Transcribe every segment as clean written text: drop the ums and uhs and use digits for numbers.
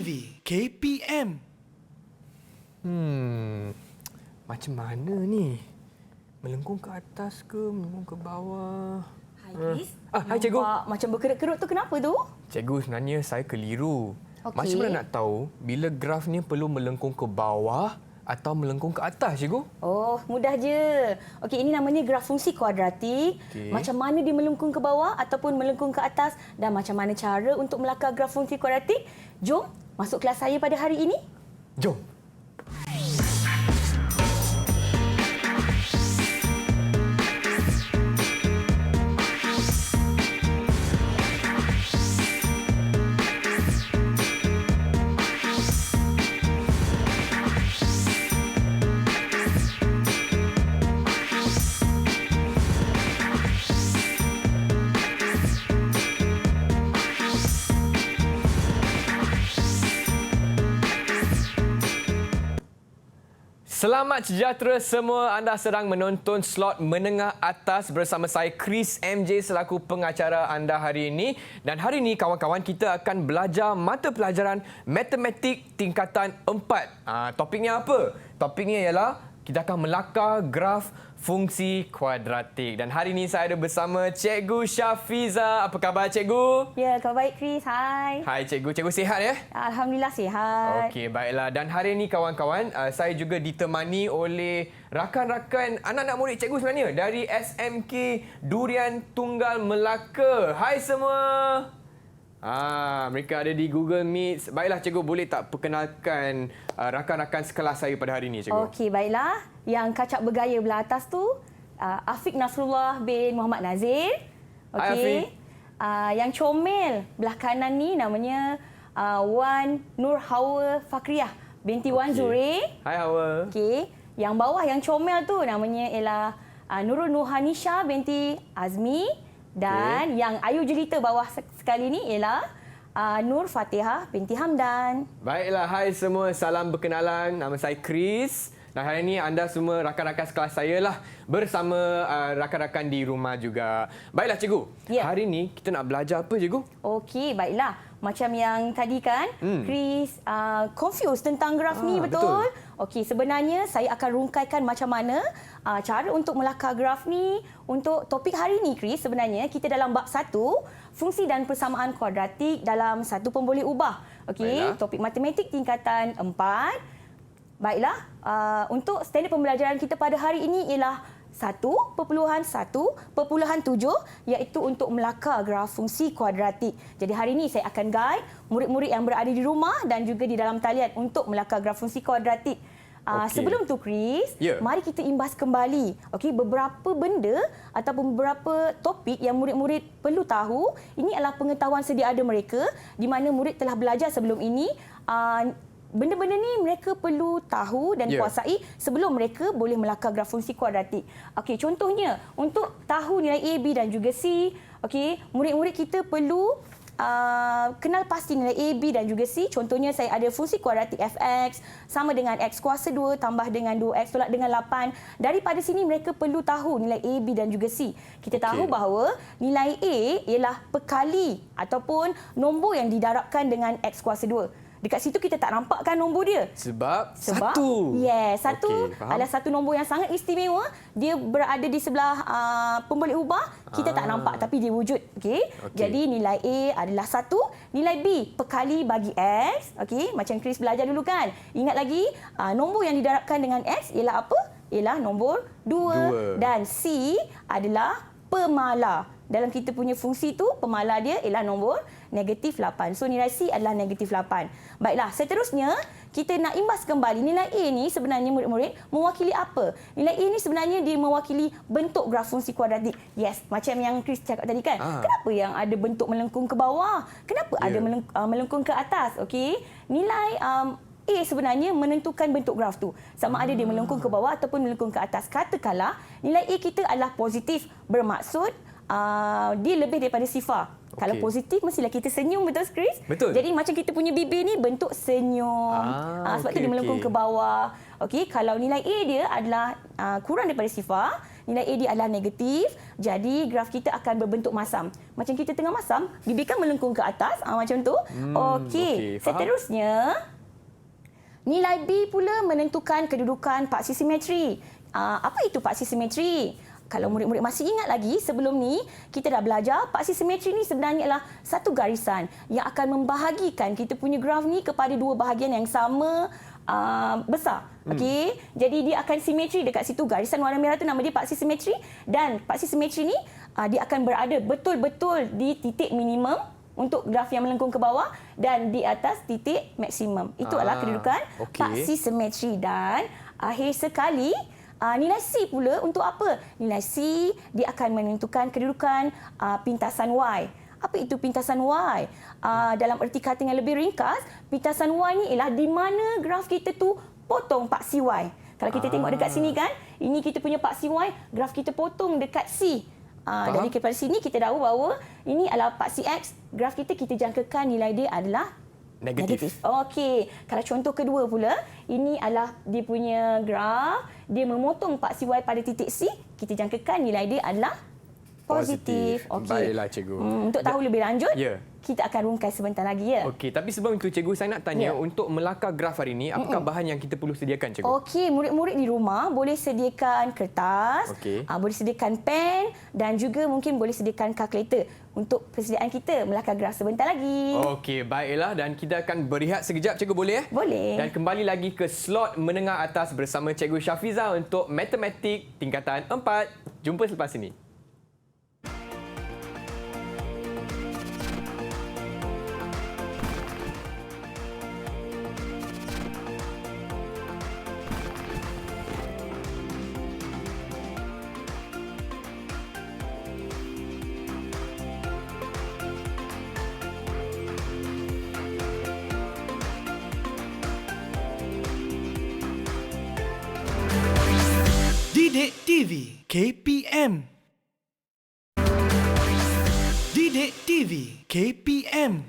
TV KPM. Macam mana ni? Melengkung ke atas ke melengkung ke bawah? Hai Chris. Hai cikgu. Macam berkerut-kerut tu kenapa tu? Cikgu, sebenarnya saya keliru. Okey. Macam mana nak tahu bila graf ni perlu melengkung ke bawah atau melengkung ke atas, cikgu? Oh, mudah je. Okey, ini namanya graf fungsi kuadratik. Okey. Macam mana dia melengkung ke bawah ataupun melengkung ke atas dan macam mana cara untuk melakar graf fungsi kuadratik? Jom masuk kelas saya pada hari ini. Jom. Selamat sejahtera semua. Anda sedang menonton slot menengah atas bersama saya Chris MJ selaku pengacara anda hari ini. Dan hari ini kawan-kawan kita akan belajar mata pelajaran matematik tingkatan 4. Topiknya apa? Topiknya ialah kita akan melakar graf fungsi kuadratik. Dan hari ini saya ada bersama Cikgu Syafiza. Apa khabar cikgu? Ya, khabar baik Chris. Hai. Hai cikgu. Cikgu sihat ya? Alhamdulillah sihat. Okey, baiklah. Dan hari ini kawan-kawan, saya juga ditemani oleh rakan-rakan anak-anak murid cikgu sebenarnya dari SMK Durian Tunggal Melaka. Hai semua. Mereka ada di Google Meet. Baiklah cikgu, boleh tak perkenalkan rakan-rakan sekelas saya pada hari ini cikgu? Okey, baiklah. Yang kacak bergaya belah atas tu Afiq Nasrullah bin Muhammad Nazir. Hai, Afiq. Yang comel belah kanan ni namanya Wan Nur Hawa Fakriyah binti Wan Zuri. Hai Hawa. Okey, yang bawah yang comel tu namanya ialah Nurul Nuhanisha binti Azmi dan yang ayu jelita bawah sekali ni ialah Nur Fatihah binti Hamdan. Baiklah, hai semua. Salam berkenalan. Nama saya Chris. Dan hari ini anda semua rakan-rakan sekelas saya lah bersama rakan-rakan di rumah juga. Baiklah cikgu, hari ini kita nak belajar apa cikgu? Okey, baiklah. Macam yang tadi kan, Chris confused tentang graf ni, betul? Okey, sebenarnya saya akan rungkaikan macam mana cara untuk melakar graf ni untuk topik hari ni, Chris. Sebenarnya kita dalam bab 1, fungsi dan persamaan kuadratik dalam satu pemboleh ubah. Okey, topik matematik tingkatan 4. Baiklah, untuk standard pembelajaran kita pada hari ini ialah 1.1.7 iaitu untuk melakar graf fungsi kuadratik. Jadi hari ini saya akan guide murid-murid yang berada di rumah dan juga di dalam talian untuk melakar graf fungsi kuadratik. Sebelum tu Chris, mari kita imbas kembali beberapa benda ataupun beberapa topik yang murid-murid perlu tahu. Ini adalah pengetahuan sedia ada mereka di mana murid telah belajar sebelum ini. Benda-benda ni mereka perlu tahu dan kuasai sebelum mereka boleh melakar graf fungsi kuadratik. Okey, contohnya untuk tahu nilai A, B dan juga C, murid-murid kita perlu kenal pasti nilai A, B dan juga C. Contohnya saya ada fungsi kuadratik fx sama dengan x kuasa 2 tambah dengan 2x tolak dengan 8. Daripada sini mereka perlu tahu nilai A, B dan juga C. Kita tahu bahawa nilai A ialah perkali ataupun nombor yang didarabkan dengan x kuasa 2. Dekat situ kita tak nampakkan nombor dia. Sebab 1. Yes, 1 adalah satu nombor yang sangat istimewa. Dia berada di sebelah pemboleh ubah. Kita tak nampak tapi dia wujud. Jadi nilai A adalah 1. Nilai B perkali bagi X. Macam Chris belajar dulu kan. Ingat lagi, nombor yang didarabkan dengan X ialah apa? Ialah nombor 2. Dan C adalah pemala. Dalam kita punya fungsi tu, pemala dia ialah nombor negatif 8. So, nilai C adalah negatif 8. Baiklah, seterusnya kita nak imbas kembali. Nilai A ni sebenarnya murid-murid mewakili apa? Nilai A ni sebenarnya dia mewakili bentuk graf fungsi kuadratik. Yes, macam yang Chris cakap tadi kan. Kenapa yang ada bentuk melengkung ke bawah? Kenapa ada melengkung ke atas? Nilai A sebenarnya menentukan bentuk graf tu. Sama ada dia melengkung ke bawah ataupun melengkung ke atas. Katakanlah nilai A kita adalah positif, bermaksud dia lebih daripada sifar. Kalau positif mestilah kita senyum, betul Chris? Betul. Jadi macam kita punya bibir ni bentuk senyum. Sebab tu dia melengkung ke bawah. Kalau nilai A dia adalah kurang daripada sifar, nilai A dia adalah negatif. Jadi graf kita akan berbentuk masam. Macam kita tengah masam, bibir kan melengkung ke atas, macam tu. Okey. Seterusnya, nilai B pula menentukan kedudukan paksi simetri. Apa itu paksi simetri? Kalau murid-murid masih ingat lagi, sebelum ni kita dah belajar paksi simetri ni sebenarnya adalah satu garisan yang akan membahagikan kita punya graf ni kepada dua bahagian yang sama besar. Okey, jadi dia akan simetri dekat situ. Garisan warna merah tu nama dia paksi simetri, dan paksi simetri ni dia akan berada betul-betul di titik minimum untuk graf yang melengkung ke bawah dan di atas titik maksimum. Itu adalah kedudukan paksi simetri. Dan akhir sekali, nilai C pula untuk apa? Nilai C dia akan menentukan kedudukan pintasan Y. Apa itu pintasan Y? Dalam erti kata yang lebih ringkas, pintasan Y ni ialah di mana graf kita tu potong paksi Y. Kalau kita tengok dekat sini kan, ini kita punya paksi Y, graf kita potong dekat C. Dari daripada sini kita tahu bahawa ini adalah paksi X, graf kita jangkakan nilai dia adalah negatif. Okey. Kalau contoh kedua pula, ini adalah dia punya graf, dia memotong paksi Y pada titik C, kita jangkakan nilai dia adalah positif. Okey. Baiklah cikgu. Untuk tahu lebih lanjut, kita akan rungkai sebentar lagi ya. Okey, tapi sebelum itu cikgu, saya nak tanya untuk melakar graf hari ini, apakah bahan yang kita perlu sediakan cikgu? Okey, murid-murid di rumah boleh sediakan kertas, boleh sediakan pen dan juga mungkin boleh sediakan kalkulator untuk persediaan kita melakar graf sebentar lagi. Okey, baiklah, dan kita akan berehat sekejap cikgu, boleh Boleh. Dan kembali lagi ke slot menengah atas bersama cikgu Syafiza untuk matematik tingkatan 4. Jumpa selepas ini. Didik TV KPM. Didik TV KPM.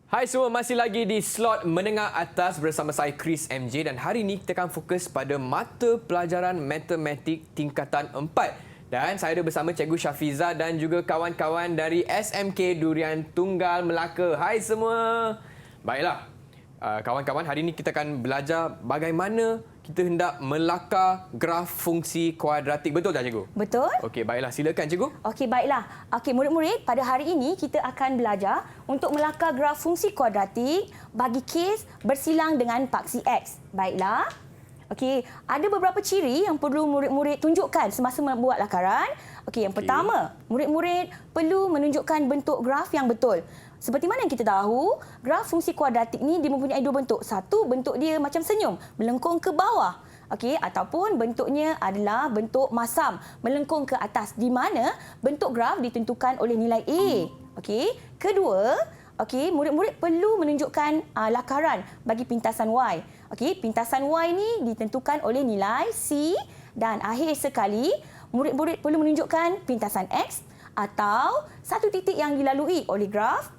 Hai semua, masih lagi di slot menengah atas bersama saya Chris MJ, dan hari ini kita akan fokus pada mata pelajaran matematik tingkatan 4. Dan saya ada bersama Cikgu Syafiza dan juga kawan-kawan dari SMK Durian Tunggal Melaka. Hai semua. Baiklah, kawan-kawan, hari ini kita akan belajar bagaimana kita hendak melakar graf fungsi kuadratik. Betul tak cikgu? Betul. Okey, baiklah, silakan cikgu. Okey, baiklah. Okey, murid-murid, pada hari ini kita akan belajar untuk melakar graf fungsi kuadratik bagi kes bersilang dengan paksi X. Baiklah. Okey, ada beberapa ciri yang perlu murid-murid tunjukkan semasa membuat lakaran. Okey, yang pertama, murid-murid perlu menunjukkan bentuk graf yang betul. Seperti mana yang kita tahu, graf fungsi kuadratik ni dia mempunyai dua bentuk. Satu, bentuk dia macam senyum, melengkung ke bawah. Okey, ataupun bentuknya adalah bentuk masam, melengkung ke atas, di mana bentuk graf ditentukan oleh nilai A. Okey, kedua, murid-murid perlu menunjukkan lakaran bagi pintasan Y. Okey, pintasan Y ni ditentukan oleh nilai C, dan akhir sekali, murid-murid perlu menunjukkan pintasan X atau satu titik yang dilalui oleh graf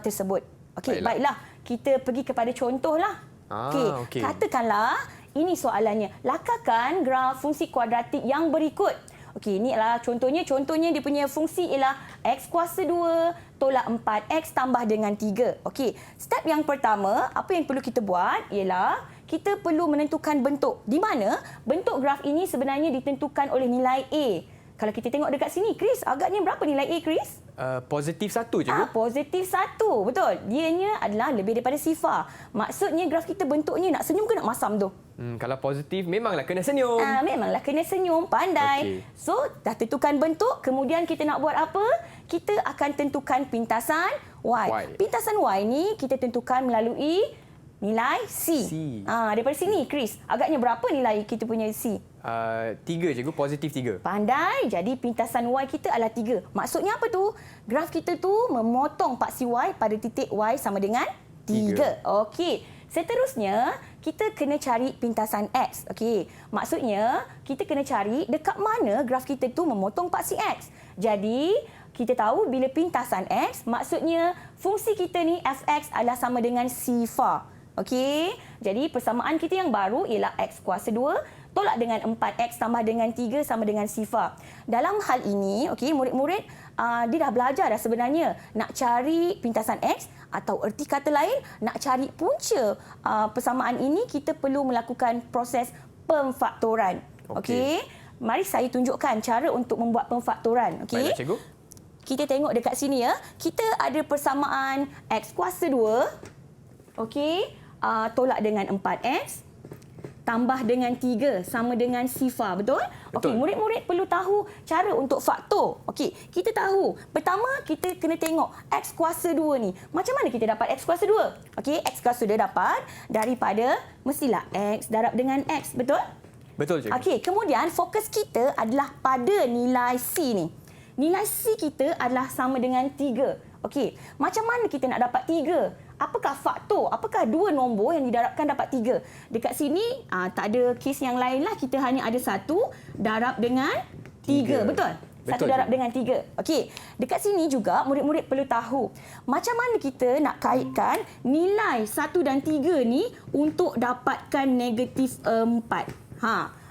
tersebut. Okey, baiklah. Kita pergi kepada contohlah. Okey. Katakanlah ini soalannya. Lakarkan graf fungsi kuadratik yang berikut. Okey, ini adalah contohnya. Contohnya dia punya fungsi ialah X kuasa 2 tolak 4X tambah dengan 3. Okey, step yang pertama, apa yang perlu kita buat ialah kita perlu menentukan bentuk. Di mana bentuk graf ini sebenarnya ditentukan oleh nilai A. Kalau kita tengok dekat sini, Chris, agaknya berapa nilai A, Chris? Positif 1, cikgu. Positif 1, betul. Dianya adalah lebih daripada sifar. Maksudnya graf kita bentuknya nak senyum ke nak masam tu? Kalau positif, memanglah kena senyum. Memanglah kena senyum, pandai. So, dah tentukan bentuk, kemudian kita nak buat apa? Kita akan tentukan pintasan Y. Pintasan Y ni kita tentukan melalui nilai C. Daripada sini, Chris, agaknya berapa nilai kita punya C? 3, cikgu. Positif 3. Pandai. Jadi pintasan Y kita adalah 3. Maksudnya apa tu? Graf kita tu memotong paksi Y pada titik Y sama dengan 3. Okey. Seterusnya, kita kena cari pintasan X. Okey. Maksudnya, kita kena cari dekat mana graf kita tu memotong paksi X. Jadi, kita tahu bila pintasan X, maksudnya fungsi kita ni fx adalah sama dengan sifar. Okey. Jadi, persamaan kita yang baru ialah X kuasa 2 tolak dengan 4X tambah dengan 3 sama dengan sifar. Dalam hal ini, okey, murid-murid dia dah belajar dah sebenarnya nak cari pintasan X atau erti kata lain, nak cari punca persamaan ini, kita perlu melakukan proses pemfaktoran. Okey. Mari saya tunjukkan cara untuk membuat pemfaktoran. Okey. Baiklah, cikgu. Kita tengok dekat sini ya. Kita ada persamaan X kuasa 2. Okey. Tolak dengan 4X. Tambah dengan 3 sama dengan sifar. Betul? Okey, murid-murid perlu tahu cara untuk faktor. Okey, kita tahu. Pertama, kita kena tengok X kuasa 2 ni. Macam mana kita dapat X kuasa 2? Okey, X kuasa 2 dapat daripada mestilah X darab dengan X. Betul? Betul, cikgu. Okey, kemudian fokus kita adalah pada nilai C ni. Nilai C kita adalah sama dengan 3. Okey, macam mana kita nak dapat 3? Apakah faktor? Apakah dua nombor yang didarabkan dapat 3? Dekat sini tak ada kes yang lain lah. Kita hanya ada 1 darab dengan 3. Betul? 1 darab dengan 3. Okey. Dekat sini juga murid-murid perlu tahu macam mana kita nak kaitkan nilai 1 dan 3 ni untuk dapatkan negatif 4.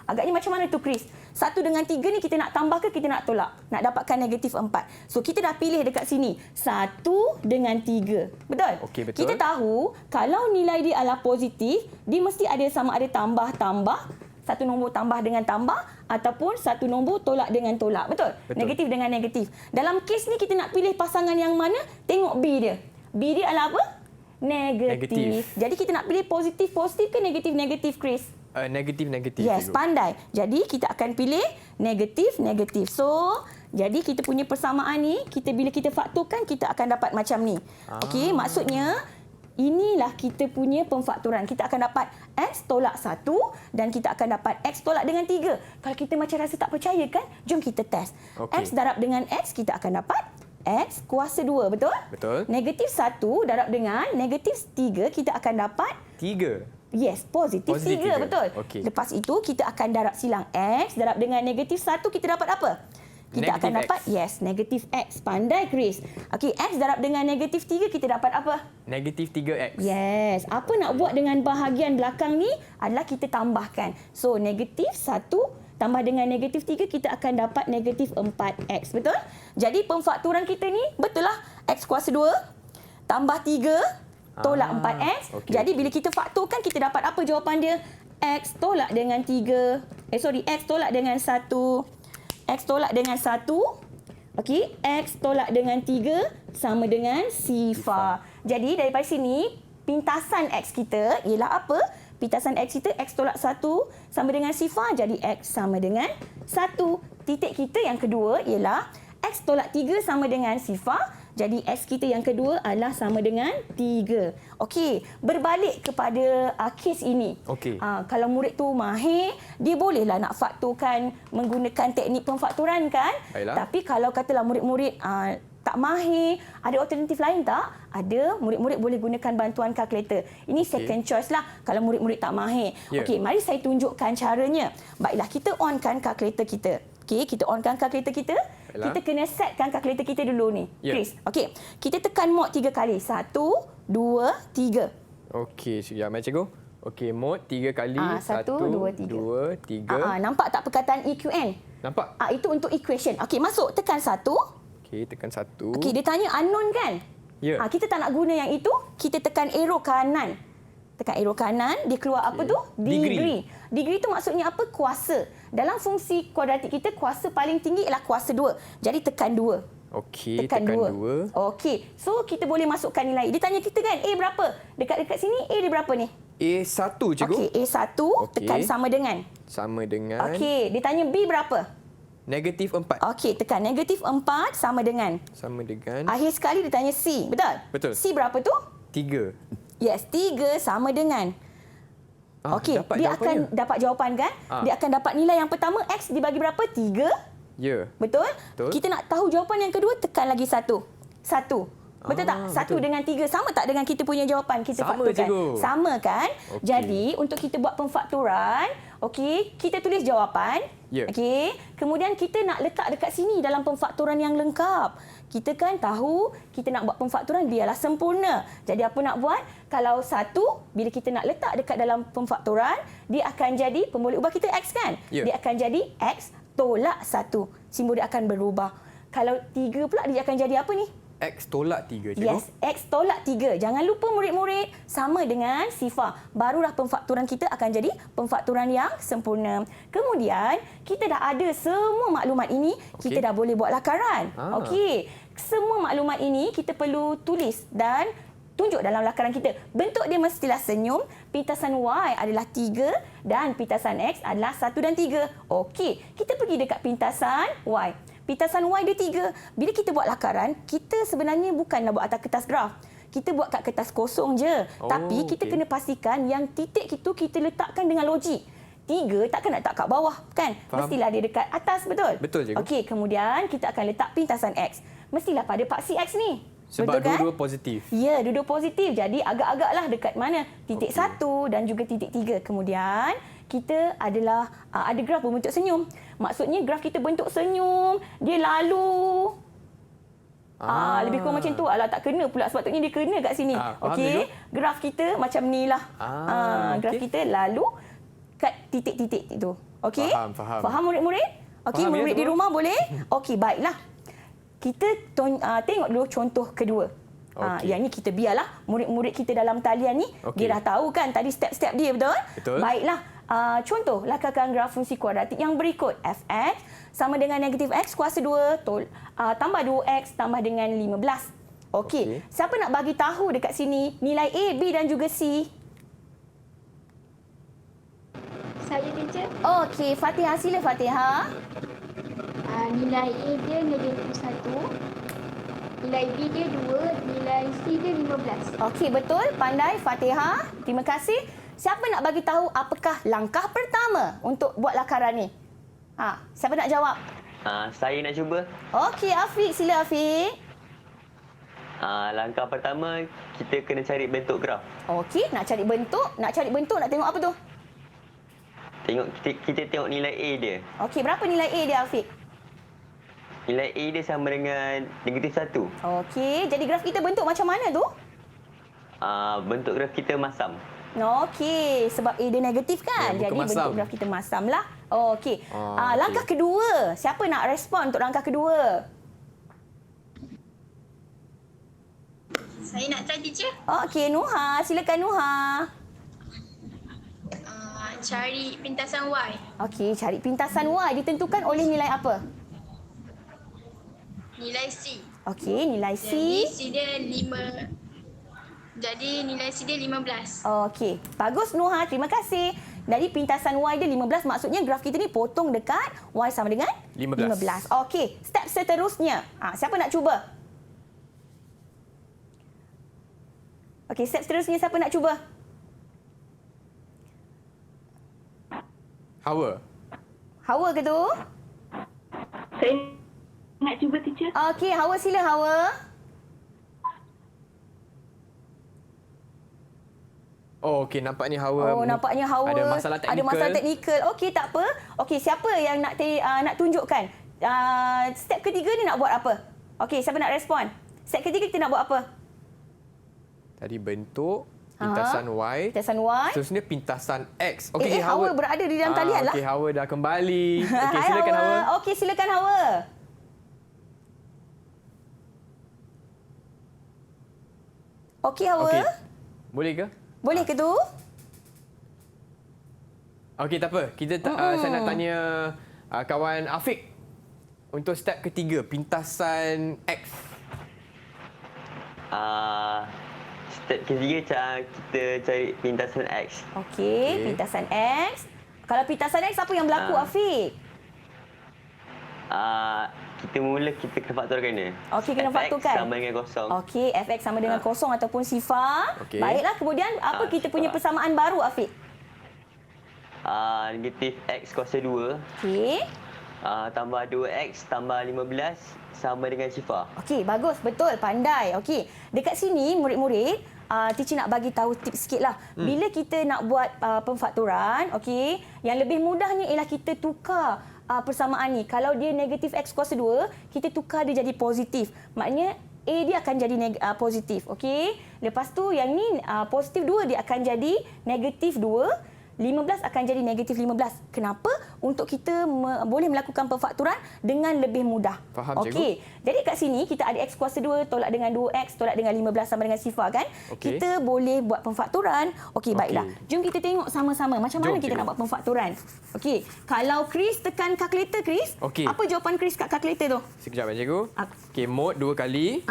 Agaknya macam mana tu, Chris? 1 dengan 3 ni kita nak tambah ke kita nak tolak? Nak dapatkan negatif 4. So, kita dah pilih dekat sini. 1 dengan 3. Betul? Okey, betul. Kita tahu kalau nilai dia adalah positif, dia mesti ada sama ada tambah-tambah, satu nombor tambah dengan tambah, ataupun satu nombor tolak dengan tolak. Betul? Negatif dengan negatif. Dalam kes ni kita nak pilih pasangan yang mana? Tengok B dia. B dia adalah apa? Negatif. Jadi kita nak pilih positif-positif ke negatif-negatif, Chris? Negatif-negatif. Yes, cikgu. pandai. Jadi kita akan pilih negatif-negatif. So, jadi kita punya persamaan ni, bila kita faktorkan, kita akan dapat macam ni. Okey, maksudnya inilah kita punya pemfaktoran. Kita akan dapat X tolak 1 dan kita akan dapat X tolak dengan 3. Kalau kita macam rasa tak percaya kan, jom kita test. Okey. X darab dengan X, kita akan dapat X kuasa 2, betul? Betul. Negatif 1 darab dengan negatif 3, kita akan dapat 3. yes, positif 3, betul. Okey. Lepas itu, kita akan darab silang X, darab dengan negatif 1, kita dapat apa? Kita Negatif akan dapat, X. yes, negatif X. Pandai, Chris. Okey, X darab dengan negatif 3, kita dapat apa? Negatif 3X. Yes. Apa nak buat dengan bahagian belakang ni adalah kita tambahkan. So, negatif 1 tambah dengan negatif 3, kita akan dapat negatif 4X. Betul? Jadi, pemfaktoran kita ni, betul lah. X kuasa 2 tambah 3 tolak 4X. okey, Jadi, bila kita faktorkan, kita dapat apa jawapan dia? X tolak dengan 3. X tolak dengan 1. X tolak dengan 1. Okey, X tolak dengan 3 sama dengan sifar. Jadi, daripada sini, pintasan X kita ialah apa? Pintasan X kita, X tolak 1 sama dengan sifar. Jadi, X sama dengan 1. Titik kita yang kedua ialah X tolak 3 sama dengan sifar. Jadi, X kita yang kedua adalah sama dengan 3. Okey, berbalik kepada kes ini. Okey. Kalau murid tu mahir, dia bolehlah nak faktorkan menggunakan teknik pemfaktoran kan? Baiklah. Tapi kalau katalah murid-murid tak mahir, ada alternatif lain tak? Ada, murid-murid boleh gunakan bantuan kalkulator. Ini second choice lah kalau murid-murid tak mahir. Ya. Okey, mari saya tunjukkan caranya. Baiklah, kita onkan kalkulator kita. Okey, kita onkan kalkulator kita. Baiklah. Kita kena setkan kalkulator kita dulu ni. Ya. Chris, okey. Kita tekan mod 3 kali. 1, 2, 3. Okey, sekejap, cikgu. Okey, mod 3 kali. 1, 2, 3. 2, 3. Nampak tak perkataan EQN? Nampak? Itu untuk equation. Okey, masuk. Tekan 1. Okey, tekan 1. Okey, dia tanya unknown kan? Ya. Kita tak nak guna yang itu. Kita tekan arrow kanan. Tekan arrow kanan, dia keluar apa tu? Degree. Degree tu maksudnya apa? Kuasa. Dalam fungsi kuadratik kita, kuasa paling tinggi ialah kuasa 2. Jadi tekan 2. Okey, Tekan tekan 2. 2. Okey. So, kita boleh masukkan nilai. Dia tanya kita kan, A berapa? Dekat sini, A dia berapa ni? A1, cikgu. Okey, A1 tekan sama dengan. Sama dengan Okey, dia tanya B berapa? negatif 4. Okey, tekan negatif 4 sama dengan. Sama dengan Akhir sekali dia tanya C. Betul? Betul. C berapa tu? 3. Yes, 3 sama dengan. Okey, dapat dia jawapannya. akan dapat jawapan kan? Dia akan dapat nilai yang pertama, X dibagi berapa? 3. Ya. Betul? Betul. Kita nak tahu jawapan yang kedua, tekan lagi 1. 1. Betul tak? 1 betul. dengan 3 sama tak dengan kita punya jawapan? Kita Sama, faktorkan. cikgu. Sama kan? Okey. Jadi, untuk kita buat pemfaktoran, Okey, kita tulis jawapan. Ya. Okey, kemudian kita nak letak dekat sini dalam pemfaktoran yang lengkap. Kita kan tahu kita nak buat pemfaktoran biarlah sempurna. Jadi apa nak buat? Kalau 1, bila kita nak letak dekat dalam pemfaktoran, dia akan jadi pemboleh ubah kita X kan? Ya. Dia akan jadi X tolak 1. Simbol dia akan berubah. Kalau 3 pula dia akan jadi apa ni? X tolak 3, cikgu. Yes, X tolak 3. Jangan lupa murid-murid sama dengan sifar. Barulah pemfaktoran kita akan jadi pemfaktoran yang sempurna. Kemudian, kita dah ada semua maklumat ini, kita dah boleh buat lakaran. Okey. Semua maklumat ini kita perlu tulis dan tunjuk dalam lakaran kita. Bentuk dia mestilah senyum, pintasan Y adalah 3 dan pintasan X adalah 1 dan 3. Okey, kita pergi dekat pintasan Y. Pintasan Y dia 3. Bila kita buat lakaran, kita sebenarnya bukanlah buat atas kertas graf. Kita buat kat kertas kosong je. Tapi kita kena pastikan yang titik itu kita letakkan dengan logik. 3 takkan nak letak kat bawah, kan? Faham. Mestilah dia dekat atas, betul? Betul, cikgu. Okey, kemudian kita akan letak pintasan X. Mestilah pada paksi X ni. Sebab betul kan? dua-dua positif. Ya, dua-dua positif. Jadi agak-agaklah dekat mana? Titik 1 dan juga titik 3. Kemudian kita adalah ada graf berbentuk senyum. Maksudnya graf kita bentuk senyum, dia lalu lebih kurang macam tu. Alah, tak kena pula sepatutnya dia kena kat sini. Faham, Okey, graf kita macam ni lah. Graf kita lalu kat titik-titik itu. Okey? Faham. Faham murid-murid? Okey, Faham, ya, murid di cikgu. rumah boleh? Okey, baiklah. Kita tengok dulu contoh kedua. Okey. Yang ni kita biarlah murid-murid kita dalam talian ni, Okey. dia dah tahu kan tadi step-step dia, betul? Betul. Baiklah. Contoh lakarkan graf fungsi kuadratik yang berikut. Fx sama dengan negatif x kuasa 2 tambah 2x tambah dengan 15. Okey. Siapa nak bagi tahu dekat sini nilai A, B dan juga C? Saya teacher. Okey, Fatihah, sila Fatihah. Nilai A dia negatif 1. Nilai B dia 2. Nilai C dia 15. Okey, betul. Pandai Fatihah. Terima kasih. Siapa nak bagi tahu apakah langkah pertama untuk buat lakaran ni? Siapa nak jawab? Saya nak cuba. Okey, Afiq. Sila Afiq. Langkah pertama, kita kena cari bentuk graf. Okey, nak cari bentuk. Nak tengok apa tu? Kita tengok nilai A dia. Okey, berapa nilai A dia, Afiq? Nilai A dia sama dengan negatif 1. Okey, jadi graf kita bentuk macam mana tu? Bentuk graf kita masam. Okey, sebab A dia negatif kan? Ya, Jadi muka masam. bentuk graf kita masam lah. Okey. Okey. Langkah kedua. Siapa nak respon untuk langkah kedua? Saya nak try teacher. Okey, Nuha. Silakan Nuha. Cari pintasan Y. Okey, cari pintasan Y. Ditentukan oleh nilai apa? Nilai C. Okey, nilai Jadi C. C dia 5. Jadi nilai C dia 15. Okey, bagus Nuha. Terima kasih. Dari pintasan Y dia 15, maksudnya graf kita ni potong dekat Y sama dengan 15. Okey, step seterusnya. Siapa nak cuba? Okey, step seterusnya siapa nak cuba? Hawa. Hawa ke tu? Saya nak cuba teacher. Okey, Hawa, sila Hawa. Okey, nampaknya Hawa. Nampaknya Hawa ada masalah teknikal. Ada masalah teknikal. Okey, tak apa. Okey, siapa yang nak tunjukkan? Step ketiga ni nak buat apa? Okey, siapa nak respon? Step ketiga kita nak buat apa? Tadi bentuk pintasan Y. Pintasan Y. Seterusnya pintasan X. Okey, Hawa berada di dalam talian lah. Okey, Hawa dah kembali. Okey, Hai, silakan Hawa. Okey, silakan Hawa. Okey, Hawa. Okey. Boleh ke? Boleh ke tu? Okey, tak apa. Saya nak tanya kawan Afiq. Untuk step ketiga, pintasan X. Step ketiga, kita cari pintasan X. Okey, pintasan X. Kalau pintasan X, apa yang berlaku, Afiq? Kita kena faktorkan dia. Okey, kena faktorkan. Fx sama dengan kosong. Okey, fx sama dengan kosong ataupun sifar. Okey. Baiklah, kemudian apa kita punya sifar. persamaan baru, Afiq? Negatif X kuasa 2 Okey. tambah 2X tambah 15 sama dengan sifar. Okey, bagus. Betul. Pandai. Okey. Dekat sini, murid-murid, teacher nak bagi tahu tips sikit lah. Bila kita nak buat pemfakturan, okey, yang lebih mudahnya ialah kita tukar persamaan ni. Kalau dia negatif X kuasa 2, kita tukar dia jadi positif. Maknanya A dia akan jadi positif. Okey. Lepas tu yang ni positif 2 dia akan jadi negatif 2. 15 akan jadi negatif 15. Kenapa? Untuk kita boleh melakukan pemfakturan dengan lebih mudah. Faham, cikgu. Okey. Jadi kat sini kita ada X kuasa 2 tolak dengan 2X tolak dengan 15 sama dengan sifar kan? Okey. Kita boleh buat pemfakturan. Okey, baiklah. Jom kita tengok sama-sama macam mana kita cikgu. nak buat pemfakturan. Okey. Kalau Chris tekan kalkulator, Chris. Okey. Apa jawapan Chris kat kalkulator tu? Sekejap cikgu. Okey, mod 2 kali.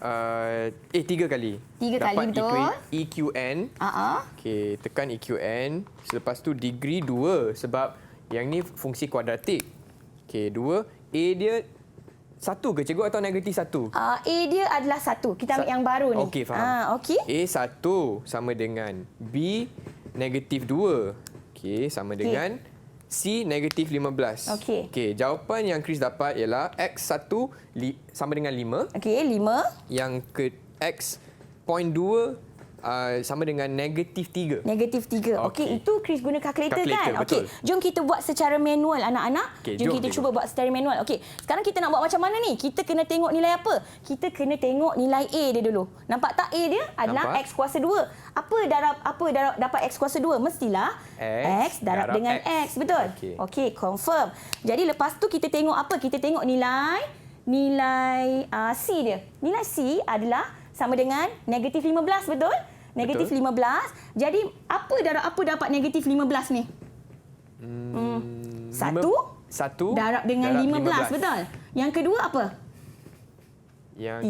3 kali. 3 Dapat kali, betul. EQN. Okey, tekan EQN. Selepas tu degree 2 sebab yang ni fungsi kuadratik. Okey, 2. A dia 1 ke cikgu atau negatif 1? A dia adalah 1. Kita ambil yang baru ni. Okey, faham. Okey. A 1 sama dengan B negatif 2. Okey, sama dengan C negatif 15. Okey. Okey, jawapan yang Chris dapat ialah X1 sama dengan 5. Okey, 5. Yang ke X point 2 sama dengan negatif 3. Negatif 3. Okey, itu Chris guna kalkulator kan? Betul. Okey, jom kita buat secara manual anak-anak. Okey, jom jom kita cikgu. cuba buat secara manual. Okey, sekarang kita nak buat macam mana ni? Kita kena tengok nilai apa? Kita kena tengok nilai A dia dulu. Nampak tak A dia adalah Nampak. X kuasa 2. Apa darab dapat X kuasa 2? Mestilah X darab dengan X. Betul? Okey, confirm. Jadi lepas tu kita tengok apa? Kita tengok nilai C dia. Nilai C adalah sama dengan negatif 15, betul? Negatif 15. Jadi, apa darab apa dapat negatif 15 ni? 1 darab dengan 15, betul? Yang kedua apa? Yang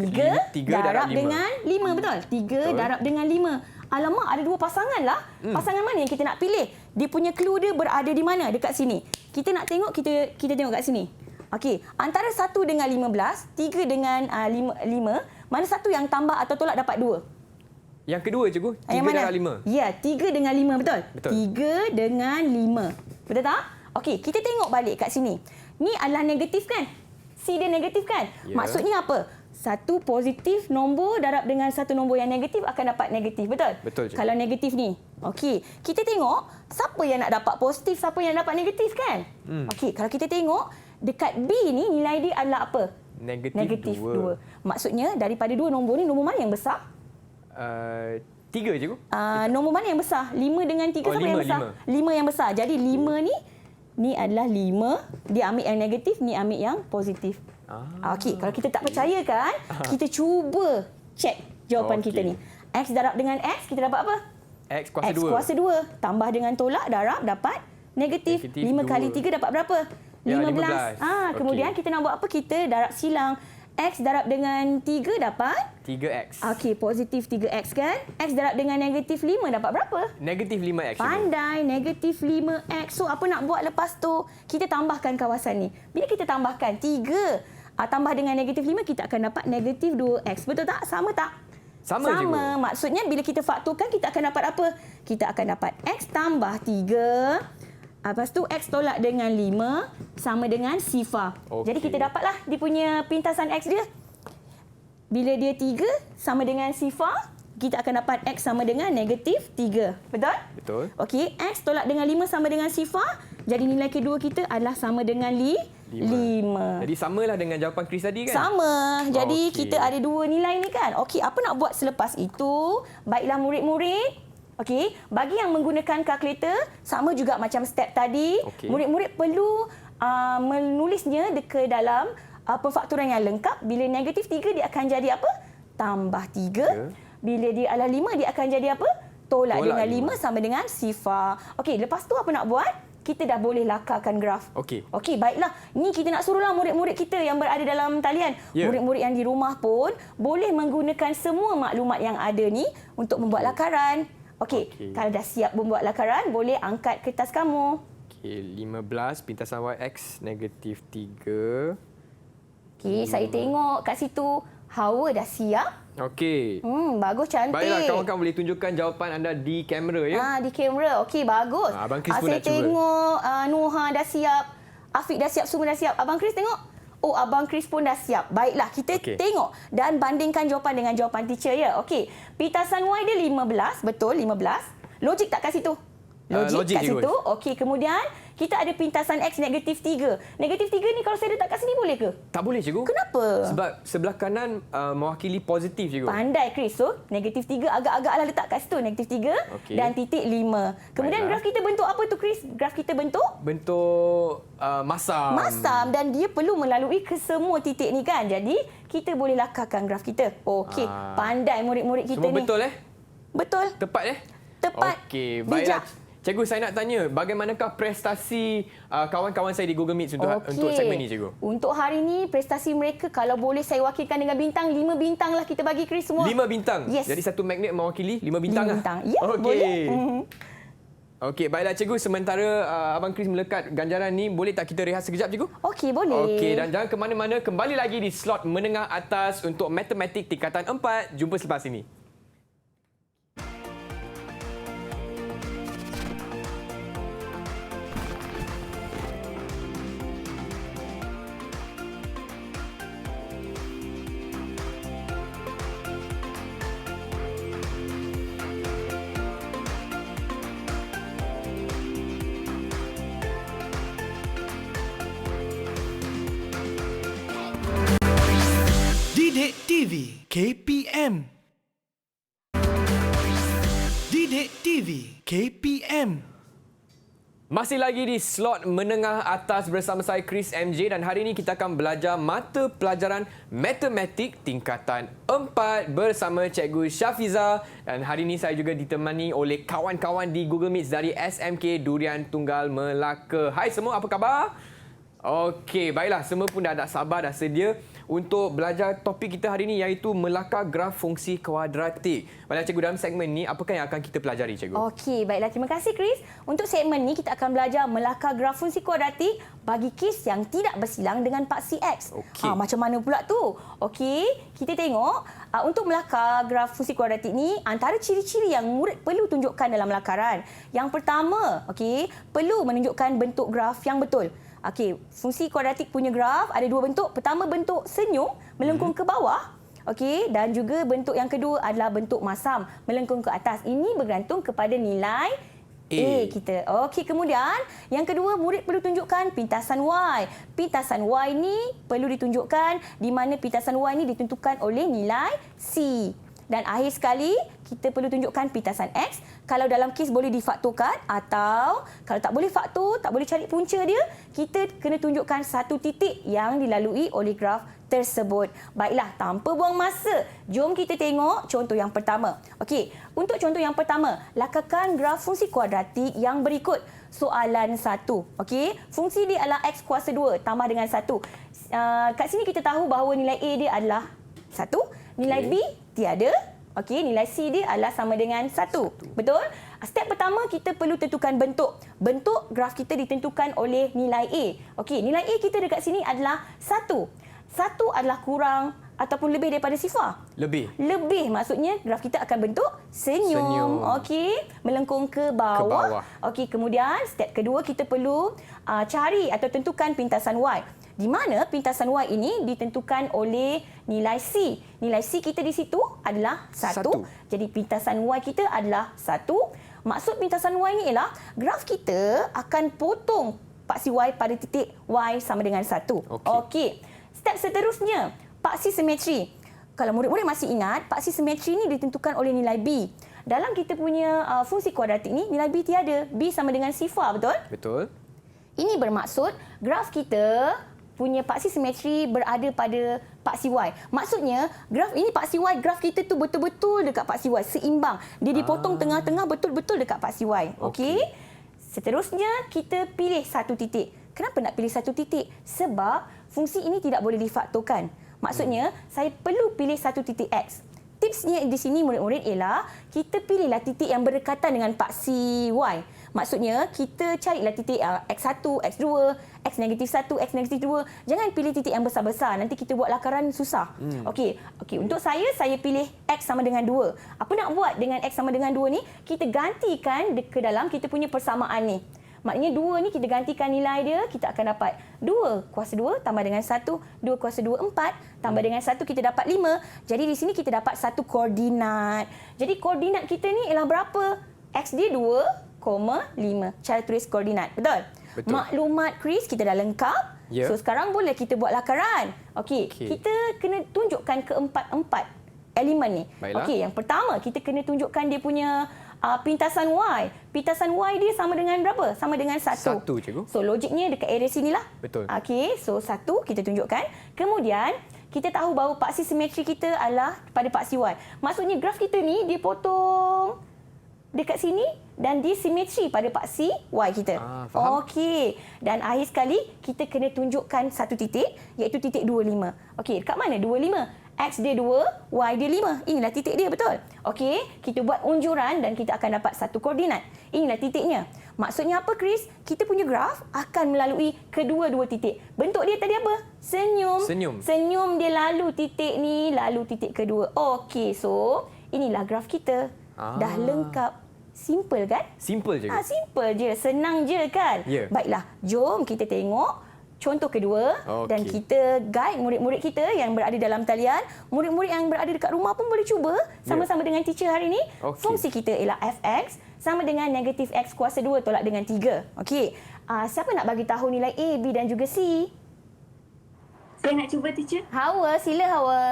3 darab dengan 5, betul? 3 darab dengan 5. Alamak, ada dua pasangan lah. Pasangan mana yang kita nak pilih? Dia punya clue dia berada di mana? Dekat sini. Kita nak tengok, kita tengok kat sini. Okey, antara 1 dengan 15, 3 dengan 5, mana satu yang tambah atau tolak dapat 2? Yang kedua cikgu, 3 yang mana? darab 5. Ya, 3 dengan 5, betul? Betul. 3 dengan 5. Betul tak? Okey, kita tengok balik kat sini. Ni adalah negatif kan? C dia negatif kan? Ya. Maksudnya apa? Satu positif nombor darab dengan satu nombor yang negatif akan dapat negatif. Betul? Betul, cikgu. Kalau negatif ni. Okey, kita tengok siapa yang nak dapat positif, siapa yang dapat negatif kan? Okey, kalau kita tengok dekat B ni nilai dia adalah apa? Negatif 2. Maksudnya daripada dua nombor ni, nombor mana yang besar? 3 cikgu. Nombor mana yang besar? 5 dengan 3 siapa 5, yang besar? 5 yang besar. Jadi 5 ni adalah 5. Dia ambil yang negatif, ni ambil yang positif. Okey, kalau kita tak percaya kan, kita cuba check jawapan kita ni. X darab dengan X, kita dapat apa? X kuasa 2. X kuasa 2. Tambah dengan tolak, darab, dapat negatif. 5 kali 3 dapat berapa? Ya, 15. Kemudian kita nak buat apa? Kita darab silang. X darab dengan 3 dapat? 3X. Okey, positif 3X kan? X darab dengan negatif 5 dapat berapa? Negatif 5X. Pandai, negatif 5X. So, apa nak buat lepas tu? Kita tambahkan kawasan ni. Bila kita tambahkan 3, tambah dengan negatif 5, kita akan dapat negatif 2X. Betul tak? Sama tak? Sama, cikgu. Maksudnya, bila kita fakturkan, kita akan dapat apa? Kita akan dapat X tambah 3. Lepas tu, X tolak dengan 5 sama dengan sifar. Jadi, kita dapatlah dia punya pintasan X dia. Bila dia 3 sama dengan sifar, kita akan dapat X sama dengan negatif 3. Betul? Betul. Okey, X tolak dengan 5 sama dengan sifar. Jadi, nilai kedua kita adalah sama dengan 5. Jadi, samalah dengan jawapan Chris tadi kan? Sama. Jadi, Okey. kita ada dua nilai ni kan. Okey, apa nak buat selepas itu? Baiklah murid-murid. Okey, bagi yang menggunakan kalkulator, sama juga macam step tadi. Okey. Murid-murid perlu menulisnya ke dalam pemfakturan yang lengkap. Bila negatif 3, dia akan jadi apa? Tambah 3. Bila dia adalah 5, dia akan jadi apa? Tolak dengan 5 sama dengan sifar. Okey, lepas tu apa nak buat? Kita dah boleh lakarkan graf. Okey. Okey, baiklah. Ni kita nak suruhlah murid-murid kita yang berada dalam talian. Ya. Murid-murid yang di rumah pun boleh menggunakan semua maklumat yang ada ni untuk membuat lakaran. Okey, kalau dah siap membuat lakaran, boleh angkat kertas kamu. Okey, 15 pintasan YX negatif 3. Okey, saya tengok kat situ. Hawa dah siap. Okey. Bagus, cantik. Baiklah, kawan-kawan boleh tunjukkan jawapan anda di kamera ya. Di kamera. Okey, bagus. Abang Chris pun saya nak cuba. tengok Nuha dah siap. Afiq dah siap, semua dah siap. Abang Chris tengok. Oh, Abang Chris pun dah siap. Baiklah, kita tengok dan bandingkan jawapan dengan jawapan teacher ya. Okey. Pintasan Y dia 15, betul 15. Logik tak kat situ? Logik kat situ. Okey, kemudian kita ada pintasan X negatif 3. Negatif 3 ni kalau saya letak kat sini boleh ke? Tak boleh, cikgu. Kenapa? Sebab sebelah kanan mewakili positif, cikgu. Pandai, Chris. So, negatif 3 agak-agaklah letak kat situ. Negatif 3 dan titik 5. Kemudian graf kita bentuk apa tu, Chris? Graf kita bentuk? Bentuk masam. Masam dan dia perlu melalui ke semua titik ni kan. Jadi, kita boleh lakarkan graf kita. Okey, pandai murid-murid kita Semua ni. betul Betul. Tepat Tepat. Okey, Bijak. baiklah. Cikgu, saya nak tanya, bagaimanakah prestasi kawan-kawan saya di Google Meet untuk segmen ni, cikgu? Untuk hari ini, prestasi mereka kalau boleh saya wakilkan dengan bintang, 5 bintang lah kita bagi Chris semua. 5 bintang? Yes. Jadi satu magnet mewakili 5 bintang 5 lah? bintang. Ya, boleh. Okey, baiklah cikgu. Sementara Abang Chris melekat ganjaran ni, boleh tak kita rehat sekejap, cikgu? Okey, boleh. Okey, dan jangan ke mana-mana. Kembali lagi di slot menengah atas untuk matematik tingkatan 4. Jumpa selepas ini. Didik TV KPM. Didik TV KPM. Masih lagi di slot menengah atas bersama saya Chris MJ dan hari ini kita akan belajar mata pelajaran matematik tingkatan 4 bersama Cikgu Syafiza dan hari ini saya juga ditemani oleh kawan-kawan di Google Meet dari SMK Durian Tunggal Melaka. Hai semua, apa khabar? Okey, baiklah, semua pun dah sabar, dah sedia untuk belajar topik kita hari ini iaitu melakar graf fungsi kuadratik. Baiklah cikgu, dalam segmen ni apakah yang akan kita pelajari, cikgu? Okey, baiklah, terima kasih Chris. Untuk segmen ni kita akan belajar melakar graf fungsi kuadratik bagi kes yang tidak bersilang dengan paksi X. Okey. Macam mana pula tu? Okey, kita tengok untuk melakar graf fungsi kuadratik ni antara ciri-ciri yang murid perlu tunjukkan dalam lakaran. Yang pertama, okey, perlu menunjukkan bentuk graf yang betul. Okey, fungsi kuadratik punya graf ada dua bentuk. Pertama, bentuk senyum melengkung ke bawah. Okey, dan juga bentuk yang kedua adalah bentuk masam melengkung ke atas. Ini bergantung kepada nilai A kita. Okey, kemudian yang kedua, murid perlu tunjukkan pintasan Y. Pintasan Y ni perlu ditunjukkan di mana pintasan Y ni ditentukan oleh nilai C. Dan akhir sekali, kita perlu tunjukkan pintasan X. Kalau dalam kes boleh difaktorkan atau kalau tak boleh faktor, tak boleh cari punca dia, kita kena tunjukkan satu titik yang dilalui oleh graf tersebut. Baiklah, tanpa buang masa, jom kita tengok contoh yang pertama. Okey, untuk contoh yang pertama, lakarkan graf fungsi kuadratik yang berikut. Soalan 1. Okey, fungsi dia adalah X kuasa 2 tambah dengan 1. Kat sini kita tahu bahawa nilai A dia adalah 1, nilai B tiada. Okey, nilai C dia adalah sama dengan 1. Betul? Step pertama, kita perlu tentukan bentuk. Bentuk graf kita ditentukan oleh nilai A. Okey, nilai A kita dekat sini adalah 1. 1 adalah kurang ataupun lebih daripada sifar? Lebih. Lebih, maksudnya graf kita akan bentuk senyum. Okey, melengkung ke bawah. Okey, kemudian step kedua kita perlu cari atau tentukan pintasan Y. Di mana pintasan Y ini ditentukan oleh nilai C. Nilai C kita di situ adalah 1. Jadi pintasan Y kita adalah 1. Maksud pintasan Y ni ialah graf kita akan potong paksi Y pada titik Y sama dengan 1. Okey. Step seterusnya, paksi simetri. Kalau murid-murid masih ingat, paksi simetri ni ditentukan oleh nilai B. Dalam kita punya fungsi kuadratik ni, nilai B tiada. B sama dengan sifar, betul? Betul. Ini bermaksud graf kita punya paksi simetri berada pada paksi Y. Maksudnya, graf ini paksi Y, graf kita tu betul-betul dekat paksi Y, seimbang. Dia dipotong tengah-tengah betul-betul dekat paksi Y. Okey. Seterusnya, kita pilih satu titik. Kenapa nak pilih satu titik? Sebab fungsi ini tidak boleh difaktorkan. Maksudnya, saya perlu pilih satu titik X. Tipsnya di sini murid-murid ialah kita pilihlah titik yang berdekatan dengan paksi Y. Maksudnya, kita carilah titik X1, X2, X negatif 1, X negatif 2. Jangan pilih titik yang besar-besar. Nanti kita buat lakaran susah. Okey, untuk saya pilih X sama dengan 2. Apa nak buat dengan X sama dengan 2 ni? Kita gantikan ke dalam kita punya persamaan ni. Maknanya 2 ni kita gantikan nilai dia, kita akan dapat 2 kuasa 2 tambah dengan 1, 2 kuasa 2, 4, tambah dengan 1 kita dapat 5. Jadi di sini kita dapat satu koordinat. Jadi koordinat kita ni ialah berapa? X dia 2,5. Cara tulis koordinat. Betul? Betul. Maklumat Chris kita dah lengkap. Ya. So sekarang boleh kita buat lakaran. Okey, kita kena tunjukkan keempat-empat elemen ni. Baiklah. Okey, yang pertama kita kena tunjukkan dia punya pintasan Y. Pintasan Y dia sama dengan berapa? Sama dengan 1. 1, cikgu. So logiknya dekat area sinilah. Betul. Okey, so 1 kita tunjukkan. Kemudian kita tahu bahawa paksi simetri kita adalah pada paksi Y. Maksudnya graf kita ni dia potong dekat sini dan dia simetri pada paksi Y kita. Faham. Okey. Dan akhir sekali kita kena tunjukkan satu titik iaitu titik 25. Okey, dekat mana 25? X dia 2, Y dia 5. Inilah titik dia, betul? Okey, kita buat unjuran dan kita akan dapat satu koordinat. Inilah titiknya. Maksudnya apa, Chris? Kita punya graf akan melalui kedua-dua titik. Bentuk dia tadi apa? Senyum. Senyum. Senyum dia lalu titik ni, lalu titik kedua. Okey, so inilah graf kita. Dah lengkap. Simple kan? Simple je. Simple je. Senang je kan? Ya. Baiklah, jom kita tengok contoh kedua. Okey. Dan kita guide murid-murid kita yang berada dalam talian. Murid-murid yang berada dekat rumah pun boleh cuba sama-sama dengan teacher hari ini. Okey. Fungsi kita ialah fx sama dengan negatif x kuasa 2 tolak dengan 3. Okey. Siapa nak bagi tahu nilai A, B dan juga C? Saya nak cuba teacher. Hawa, sila Hawa.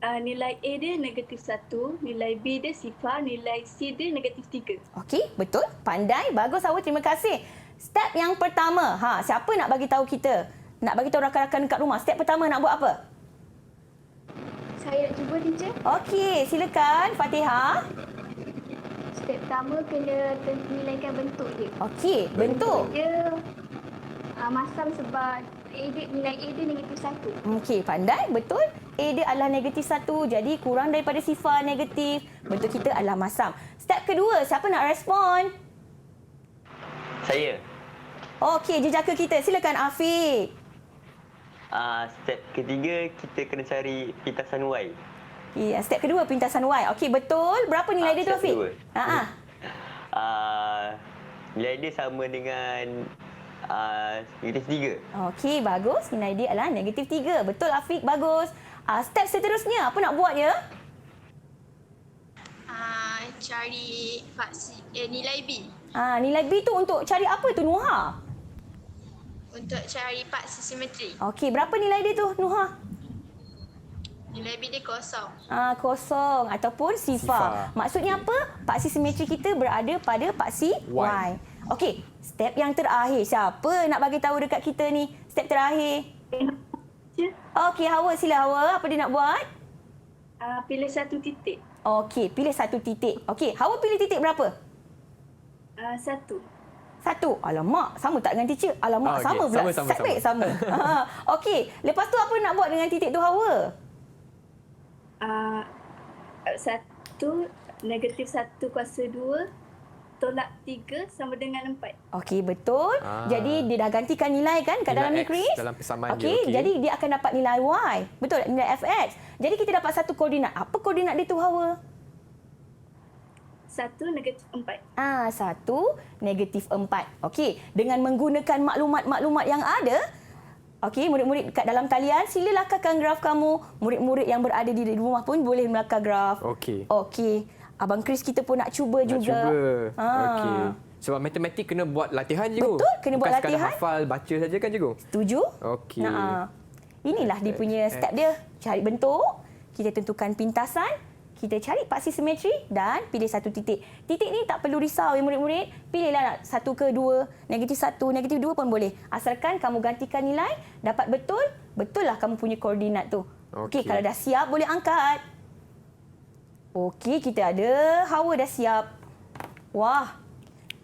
Nilai A dia negatif 1, nilai B dia sifar, nilai C dia negatif 3. Okey, betul. Pandai. Bagus Hawa, terima kasih. Step yang pertama. Siapa nak bagi tahu kita? Nak bagi tahu rakan-rakan dekat rumah. Step pertama nak buat apa? Saya nak cuba teacher. Okey, silakan Fatihah. Step pertama kena nilaikan bentuk dia. Okey, bentuk. Dia masam sebab nilai A dia negatif 1. Okey, pandai. Betul. A dia adalah negatif 1. Jadi kurang daripada sifar negatif. Bentuk kita adalah masam. Step kedua, siapa nak respon? Saya. Okey, jejaka kita. Silakan Afiq. Step ketiga, kita kena cari pintasan Y. Ya, step kedua pintasan Y. Okey, betul. Berapa nilai dia tu step Afiq? kedua. Ha. Nilai dia sama dengan negatif 3. Okey, bagus. Nilai dia adalah negatif 3. Betul Afiq, bagus. Step seterusnya, apa nak buat ya? Cari nilai B. Nilai B tu untuk cari apa tu Nuha? Untuk cari paksi simetri. Okey, berapa nilai dia tu Nuha? Nilai B dia kosong. Kosong ataupun sifar. Maksudnya apa? Paksi simetri kita berada pada paksi Y. Okey, step yang terakhir. Siapa nak bagi tahu dekat kita ni? Step terakhir. Okey, Hawa, sila Hawa. Apa dia nak buat? Pilih satu titik. Okey, pilih satu titik. Okey, Hawa pilih titik berapa? 1. 1. Alamak, sama tak dengan teacher? Alamak, sama pula. Sama. Okey, lepas tu apa nak buat dengan titik tu Hawa? 1 negatif 1 kuasa 2 tolak 3 sama dengan 4. Okey, betul. Jadi dia dah gantikan nilai kan kat dalam ni, Chris? Dalam persamaan dia. Okey, jadi dia akan dapat nilai Y. Betul, nilai fx. Jadi kita dapat satu koordinat. Apa koordinat dia tu Hawa? 1 negatif 4. 1 negatif 4. Okey, dengan menggunakan maklumat-maklumat yang ada, okey, murid-murid dekat dalam talian, sila lakarkan graf kamu. Murid-murid yang berada di rumah pun boleh melakar graf. Okey. Abang Chris kita pun nak cuba juga. Okey. Sebab matematik kena buat latihan je. Betul, kena buat Bukan latihan. sekadar hafal, baca saja kan cikgu? Setuju? Okey. Inilah dia punya step dia. Cari bentuk, kita tentukan pintasan, kita cari paksi simetri dan pilih satu titik. Titik ni tak perlu risau ya murid-murid. Pilihlah nak 1 ke 2, negatif 1, negatif 2 pun boleh. Asalkan kamu gantikan nilai, dapat betul, betul lah kamu punya koordinat tu. Okey, kalau dah siap boleh angkat. Okey, kita ada. Hawa dah siap. Wah,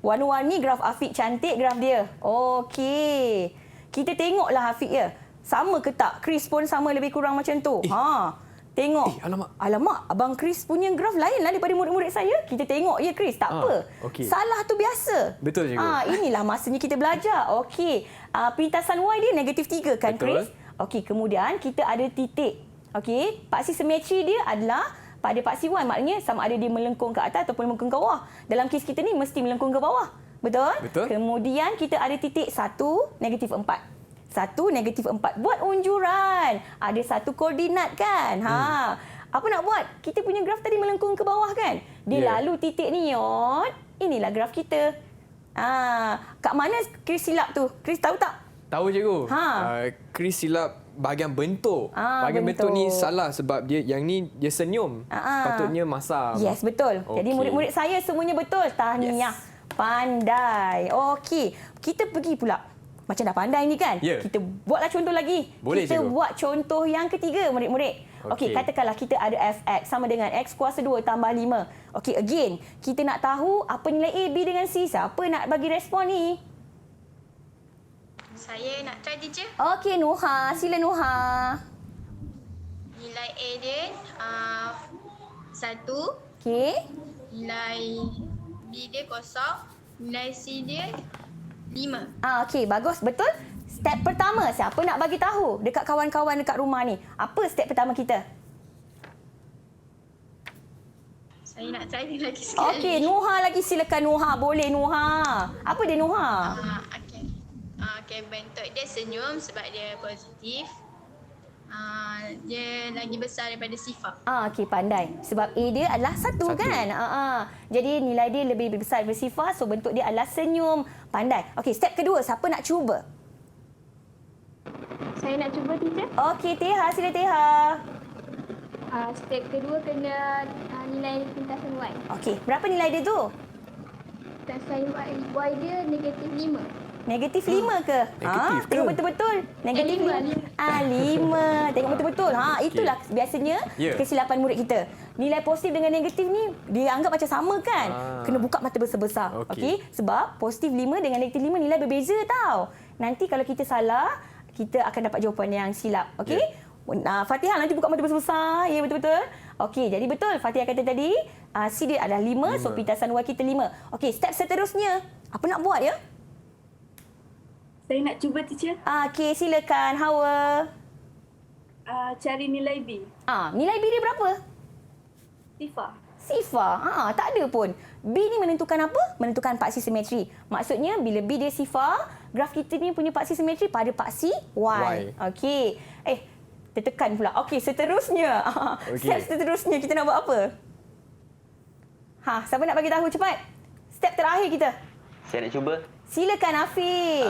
warna-warni graf Afiq, cantik graf dia. Okey. Kita tengoklah Afiq ya. Sama ke tak? Chris pun sama lebih kurang macam tu. Tengok. Alamak, Abang Chris punya graf lain lah daripada murid-murid saya. Kita tengok ya Chris, tak apa. Salah tu biasa. Betul cikgu. Inilah masanya kita belajar. Okey. Pintasan Y dia negatif 3 kan Chris? Okey, kemudian kita ada titik. Okey, paksi simetri dia adalah pada paksi Y, maknanya sama ada dia melengkung ke atas ataupun melengkung ke bawah. Dalam kes kita ni mesti melengkung ke bawah. Betul? Betul. Kemudian kita ada titik 1, negatif 4. 1, negatif 4. Buat unjuran. Ada satu koordinat kan? Apa nak buat? Kita punya graf tadi melengkung ke bawah kan? Dia lalu titik ni, Yot. Inilah graf kita. Kat mana Chris silap tu? Chris tahu tak? Tahu cikgu. Chris silap bahagian bentuk. Bahagian bentuk ni salah sebab dia yang ni dia senyum. Patutnya masam. Yes, betul. Jadi murid-murid saya semuanya betul. Tahniah. Yes. Pandai. Okey. Kita pergi pula. Macam dah pandai ni kan? Ya. Kita buatlah contoh lagi. Boleh, kita cikgu. buat contoh yang ketiga, murid-murid. Okey, katakanlah kita ada fx sama dengan x kuasa 2 tambah 5. Okey, again, kita nak tahu apa nilai A, B dengan C. Siapa nak bagi respon ni? Saya nak try teacher. Okey, Nuha. Sila Nuha. Nilai A dia 1. Okey. Nilai B dia kosong. Nilai C dia 5. Okey, bagus. Betul? Step pertama, siapa nak bagi tahu dekat kawan-kawan dekat rumah ni? Apa step pertama kita? Saya nak try dia lagi sekali. Okey, Nuha lagi. Silakan Nuha. Boleh Nuha. Apa dia Nuha? Okey. Okey, bentuk dia senyum sebab dia positif. Dia lagi besar daripada sifar. Okey, pandai. Sebab A dia adalah 1 kan? Jadi nilai dia lebih besar daripada sifar. So bentuk dia adalah senyum. Pandai. Okey, step kedua. Siapa nak cuba? Saya nak cuba teacher. Okey, Teha. Sila Teha. Step kedua kena nilai pintasan Y. Okey, berapa nilai dia tu? Pintasan Y dia negatif 5. Negatif 5 ke? Negatif ke? Tengok betul-betul. Negatif 5. 5. Tengok betul-betul. Itulah biasanya kesilapan murid kita. Nilai positif dengan negatif ni dia anggap macam sama kan? Kena buka mata besar-besar. Okey. Sebab positif 5 dengan negatif 5 nilai berbeza tau. Nanti kalau kita salah, kita akan dapat jawapan yang silap. Okey? Fatihah nanti buka mata besar-besar. Ya, betul-betul. Okey, jadi betul Fatihah kata tadi, C dia adalah 5. So pintasan Y kita 5. Okey, step seterusnya. Apa nak buat ya? Saya nak cuba teacher. Okey, silakan Hawa. Cari nilai B. Nilai B dia berapa? Sifar. Sifar. Tak ada pun. B ni menentukan apa? Menentukan paksi simetri. Maksudnya bila B dia sifar, graf kita ni punya paksi simetri pada paksi Y. Okey. Tertekan pula. Okey, seterusnya. Step seterusnya kita nak buat apa? Siapa nak bagi tahu cepat? Step terakhir kita. Saya nak cuba. Silakan Afiq.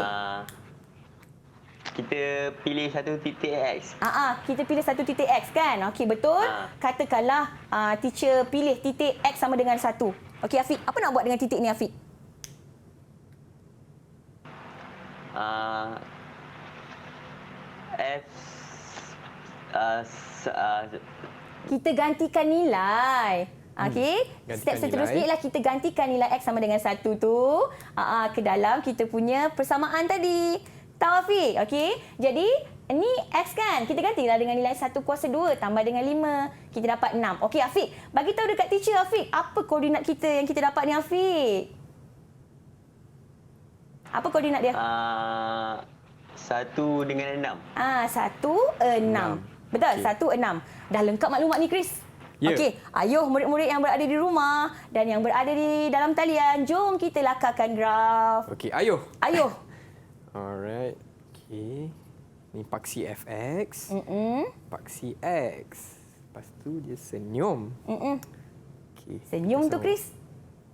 Kita pilih satu titik X. Kita pilih satu titik X kan? Okey, betul. Katakanlah teacher pilih titik X sama dengan 1. Okey Afiq, apa nak buat dengan titik ni Afiq? Kita gantikan nilai. Okey. Step seterusnya ialah kita gantikan nilai X sama dengan 1 tu ke dalam kita punya persamaan tadi. Tahu Afiq? Okey. Jadi ni X kan? Kita gantilah dengan nilai 1 kuasa 2 tambah dengan 5. Kita dapat 6. Okey Afiq, bagi tahu dekat teacher Afiq, apa koordinat kita yang kita dapat ni Afiq? Apa koordinat dia? 1 dengan 6. 1, 6. Betul, 1, 6. Dah lengkap maklumat ni Chris? Okey, ayuh murid-murid yang berada di rumah dan yang berada di dalam talian, jom kita lakarkan graf. Okey, ayuh. Ayuh. Alright. Okey. Ni paksi fx. Paksi x. Lepas tu dia senyum. Okey. Senyum tu Chris.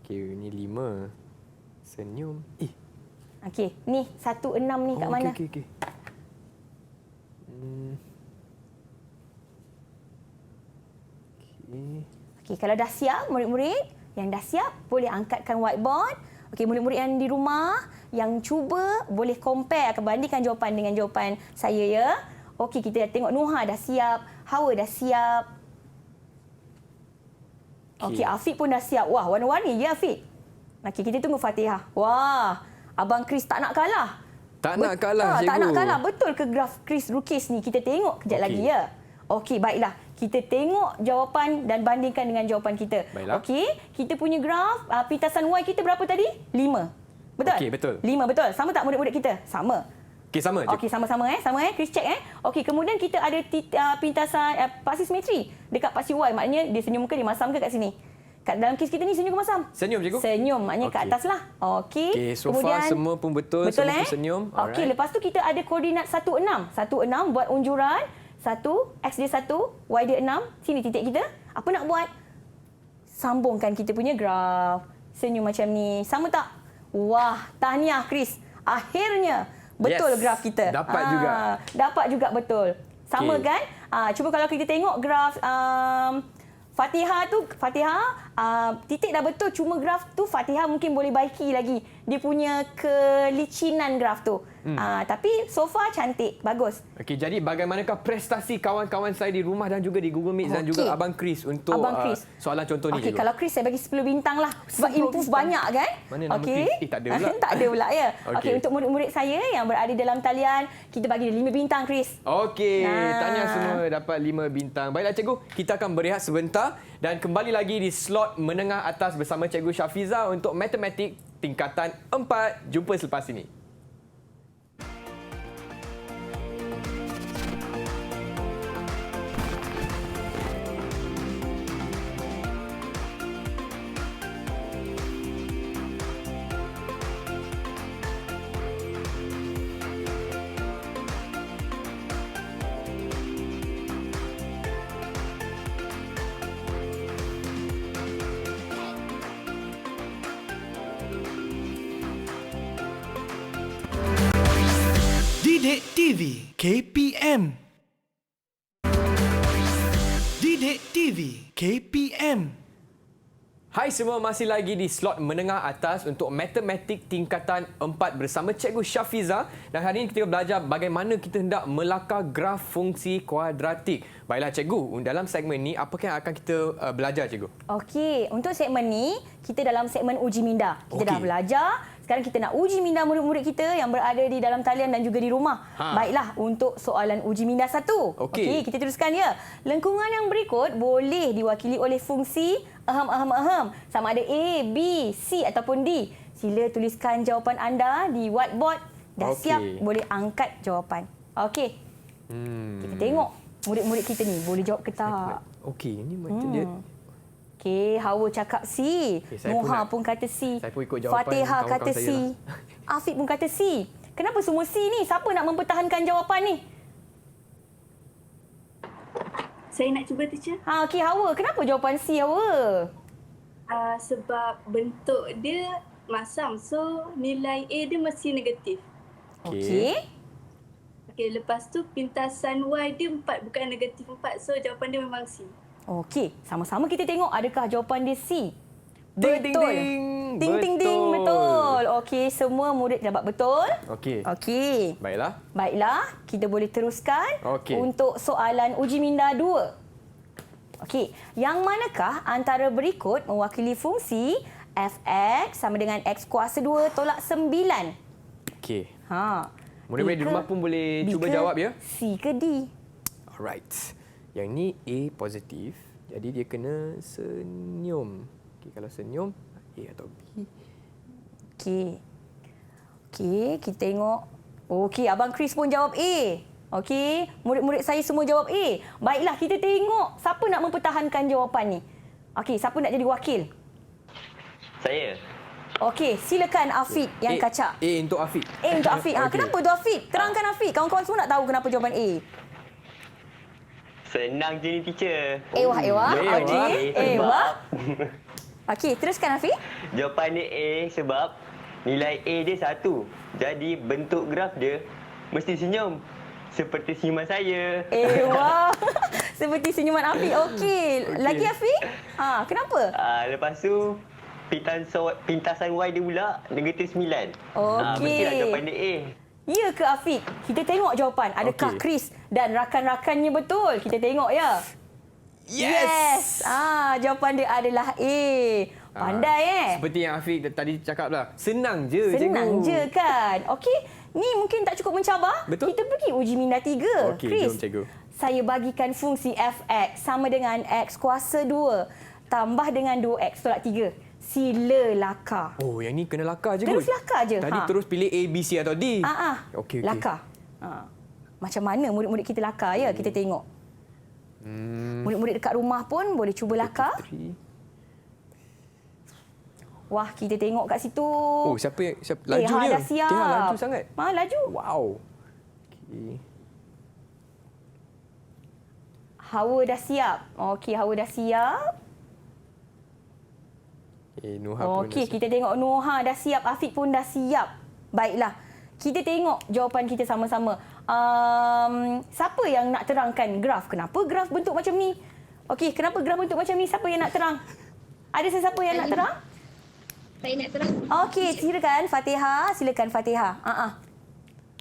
Okey, ni 5. Senyum. Okey, ni 1, 6 ni kat mana? Okey. Okey, kalau dah siap murid-murid yang dah siap boleh angkatkan whiteboard. Okey, murid-murid yang di rumah yang cuba boleh compare, akan bandingkan jawapan dengan jawapan saya ya. Okey, kita tengok Nuha dah siap, Hawa dah siap. Okey, Afiq pun dah siap. Wah, warna-warni ya Afiq. Okey, kita tunggu Fatihah. Wah, Abang Chris tak nak kalah. Tak nak kalah, cikgu. Tak nak kalah. Betul ke graf Chris Rukis ni? Kita tengok kejap lagi ya. Okey, baiklah. Kita tengok jawapan dan bandingkan dengan jawapan kita. Okey, kita punya graf, pintasan Y kita berapa tadi? 5. Betul? Okey, betul. 5, betul. Sama tak murid-murid kita? Sama. Okey, sama. Okey, sama-sama Sama Chris check Okey, kemudian kita ada pintasan paksi simetri dekat paksi Y. Maknanya dia senyum ke, dia masam ke kat sini? Kat dalam kes kita ni senyum ke masam? Senyum, cikgu. Senyum, maknanya kat Okey. atas lah. Okey. Okey, so far semua pun betul, semua pun senyum. Okey, Alright. lepas tu kita ada koordinat 16. 16 buat unjuran. 1, X dia 1, Y dia 6. Sini titik kita. Apa nak buat? Sambungkan kita punya graf. Senyum macam ni. Sama tak? Wah, tahniah Chris. Akhirnya betul Yes, graf kita. dapat juga. Dapat juga betul. Sama Okey. kan? Cuba kalau kita tengok graf Fatihah tu, titik dah betul. Cuma graf tu Fatihah mungkin boleh baiki lagi. Dia punya kelicinan graf tu. Tapi so far cantik. Bagus. Okey, jadi bagaimanakah prestasi kawan-kawan saya di rumah dan juga di Google Meet dan juga Okey. Abang Chris untuk Abang Chris. soalan contoh ni, Okey, cikgu? kalau Chris saya bagi 10 bintang lah. Sebab 10 improve bintang. banyak kan? Mana nama Okey. Chris? Tak ada pula. Tak ada pula ya. Okey. Okey, untuk murid-murid saya yang berada dalam talian, kita bagi dia 5 bintang Chris. Okey, Nah. tahniah semua dapat 5 bintang. Baiklah cikgu, kita akan berehat sebentar dan kembali lagi di slot menengah atas bersama Cikgu Syafiza untuk matematik tingkatan 4. Jumpa selepas ini. Didik TV KPM. Didik TV KPM. Hai semua, masih lagi di slot menengah atas untuk matematik tingkatan 4 bersama Cikgu Syafiza. Dan hari ini kita belajar bagaimana kita hendak melakar graf fungsi kuadratik. Baiklah cikgu, dalam segmen ni apakah yang akan kita belajar cikgu? Okey, untuk segmen ni, kita dalam segmen uji minda. Kita dah Okey. belajar. Sekarang kita nak uji minda murid-murid kita yang berada di dalam talian dan juga di rumah. Baiklah, untuk soalan uji minda 1. Okey. Okey, kita teruskan ya. Lengkungan yang berikut boleh diwakili oleh fungsi Sama ada A, B, C ataupun D. Sila tuliskan jawapan anda di whiteboard. Dah Okey. siap, boleh angkat jawapan. Okey. Kita tengok murid-murid kita ni boleh jawab ke tak. Okey, ini macam dia. Okey, Hawa cakap C. Okey, saya pun Noha nak- pun kata C. saya pun ikut jawapan Fatihah kawan-kawan kata saya C. lah. Afiq pun kata C. Kenapa semua C ni? Siapa nak mempertahankan jawapan ni? Saya nak cuba teacher. Okey, Hawa. Kenapa jawapan C, Hawa? Sebab bentuk dia masam. So, nilai A dia mesti negatif. Okey. Okey, lepas tu pintasan Y dia 4 bukan negatif 4. So, jawapan dia memang C. Okey, sama-sama kita tengok adakah jawapan dia C. Ding, ding, Betul. ding. Ding, ding, ding. Betul. Okey, semua murid dapat betul. Okey. Okey. Baiklah. Baiklah, kita boleh teruskan Okey. untuk soalan uji minda 2. Okey, yang manakah antara berikut mewakili fungsi f(x) sama dengan x kuasa 2 tolak 9? Okey. B Murid-murid di ke- rumah pun boleh B cuba ke jawab ya. C ke D? Alright. Yang ni A positif. Jadi dia kena senyum. Okey, kalau senyum A atau B. Okey. Okey, kita tengok. Okey, Abang Chris pun jawab A. Okey, murid-murid saya semua jawab A. Baiklah, kita tengok siapa nak mempertahankan jawapan ni. Okey, siapa nak jadi wakil? Saya. Okey, silakan Afiq yang kacak. A untuk Afiq. A untuk Afiq. Okey. Kenapa tu Afiq? Terangkan Afiq. Kawan-kawan semua nak tahu kenapa jawapan A. Senang je ni teacher. Ewah. Ewah. Okey. Ewah. Okey, teruskan Afiq. Jawapan dia A sebab nilai A dia 1. Jadi bentuk graf dia mesti senyum. Seperti senyuman saya. Ewah. Seperti senyuman Afiq. Okey. Lagi Afiq? Kenapa? Lepas tu pintasan Y dia pula negatif 9. Okey. Mestilah jawapan dia A. Ya ke Afiq? Kita tengok jawapan. Adakah Okey. Chris dan rakan-rakannya betul? Kita tengok ya. Yes. Jawapan dia adalah A. Pandai Seperti yang Afiq tadi cakap lah. Senang je Senang cikgu. je kan? Okey, ni mungkin tak cukup mencabar. Betul. Kita pergi uji minda 3. Okey, Chris, jom cikgu. saya bagikan fungsi f(x) sama dengan x kuasa 2 tambah dengan 2x tolak 3. Sila lakar. Oh, yang ni kena lakar je Terus kot. lakar je. Tadi terus pilih A, B, C atau D. Okey. Lakar. Macam mana murid-murid kita lakar ya? Kita tengok. Murid-murid dekat rumah pun boleh cuba lakar. 3, Wah, kita tengok kat situ. Oh, siapa laju Ha, dia? dah siap. Dia laju sangat. Laju. Wow. Okey. Hawa dah siap. Okey, Hawa dah siap. Nuha pun Okey, dah siap. kita tengok Nuha dah siap, Afiq pun dah siap. Baiklah. Kita tengok jawapan kita sama-sama. Siapa yang nak terangkan graf? Kenapa graf bentuk macam ni? Okey, kenapa graf bentuk macam ni? Siapa yang nak terang? Ada sesiapa yang nak terang? Saya nak terang. Okey, silakan Fatihah. Silakan Fatihah.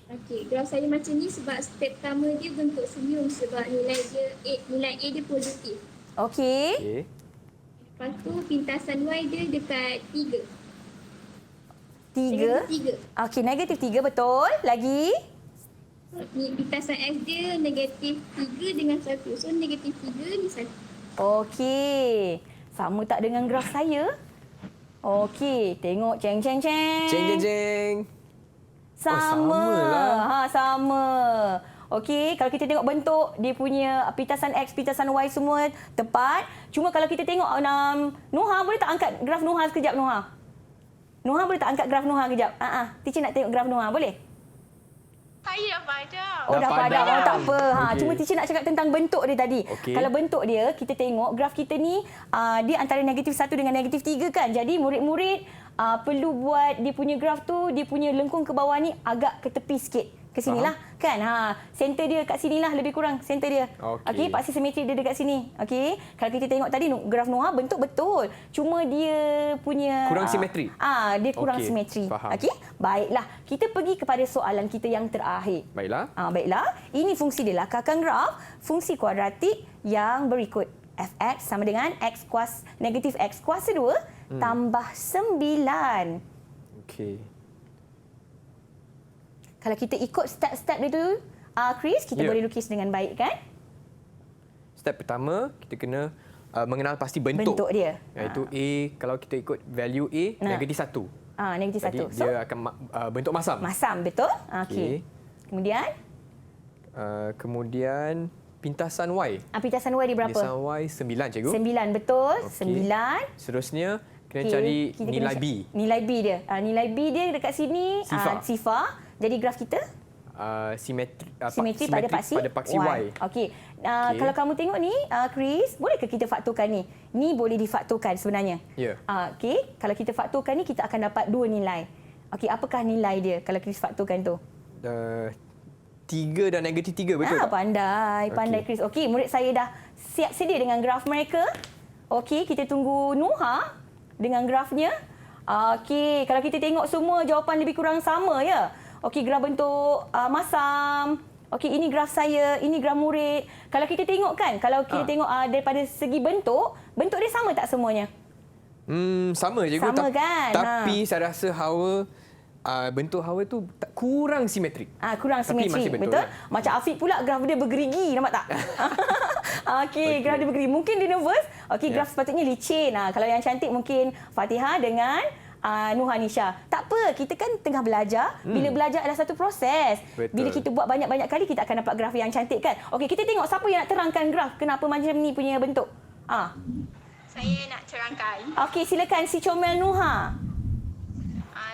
Okey, graf saya macam ni sebab step pertama dia bentuk senyum sebab nilai A dia positif. Okey. Okey. Lepas tu pintasan Y dia dekat 3. 3. Negatif 3. Okey, negatif 3 betul. Lagi? Ni pintasan X dia negatif 3 dengan 1. So negatif 3 ni 1. Okey. Sama tak dengan graf saya? Okey, tengok ceng. Jeng. Sama. samalah. Sama. Okey, kalau kita tengok bentuk dia punya pintasan X, pintasan Y semua tepat. Cuma kalau kita tengok Nuha, boleh tak angkat graf Nuha sekejap, Nuha? Nuha boleh tak angkat graf Nuha kejap? Teacher nak tengok graf Nuha, boleh? Saya dah padam. Oh, Dah dah padam. padam. Oh, tak apa. Okey. Cuma teacher nak cakap tentang bentuk dia tadi. Okey. Kalau bentuk dia, kita tengok graf kita ni, dia antara negatif 1 dengan negatif 3 kan. Jadi murid-murid perlu buat dia punya graf tu, dia punya lengkung ke bawah ni agak ke tepi sikit. Ke sinilah kan. Center dia kat sinilah lebih kurang center dia. Okey. Paksi simetri dia dekat sini. Okey. Kalau kita tengok tadi graf Noah bentuk betul. Cuma dia punya Kurang simetri. Dia kurang Okey, simetri. faham. Okey. Baiklah, kita pergi kepada soalan kita yang terakhir. Baiklah. Baiklah, ini fungsi dia lakakan graf fungsi kuadratik yang berikut. Fx sama dengan negatif x kuasa 2 tambah 9. Okey. Kalau kita ikut step-step dia tu, Chris, kita boleh lukis dengan baik kan? Step pertama, kita kena mengenal pasti bentuk. Bentuk dia. Iaitu A, kalau kita ikut value A, negatif 1. Negatif 1. Jadi dia akan bentuk masam. Masam, betul? Okey. Kemudian? Kemudian pintasan Y. Pintasan Y dia berapa? Pintasan Y 9, cikgu. 9, betul. Okey. 9. Seterusnya, kena cari Kita nilai kena B. Nilai B dia. Nilai B dia dekat sini. Sifar. Jadi graf kita? Simetri pada paksi Y. Okey. Kalau kamu tengok ni, Chris, bolehkah kita faktorkan ni? Ni boleh difaktorkan sebenarnya. Ya. Okey. Kalau kita faktorkan ni, kita akan dapat 2 nilai. Okey, apakah nilai dia kalau Chris faktorkan tu? 3 dan negatif 3, betul tak? Pandai Okey. Chris. Okey, murid saya dah siap sedia dengan graf mereka. Okey, kita tunggu Nuha dengan grafnya. Okey, kalau kita tengok semua jawapan lebih kurang sama ya. Okey, graf bentuk masam. Okey, ini graf saya, ini graf murid. Kalau kita tengok kan, kalau kita tengok daripada segi bentuk dia sama tak semuanya? Sama je. Sama kan? Tapi saya rasa Hawa, bentuk Hawa tu kurang simetrik. Kurang Tapi simetri, masih betul betul? kan? Macam Afiq pula, graf dia bergerigi, nampak tak? Okey, graf dia bergerigi. Mungkin dia nervous. Okey, graf sepatutnya licin. Kalau yang cantik mungkin Fatihah dengan Nuha Nisha. Tak apa, kita kan tengah belajar. Bila belajar adalah satu proses. Betul. Bila kita buat banyak-banyak kali, kita akan dapat graf yang cantik kan? Okey, kita tengok siapa yang nak terangkan graf. Kenapa macam ni punya bentuk? Saya nak terangkan. Okey, silakan si comel Nuha.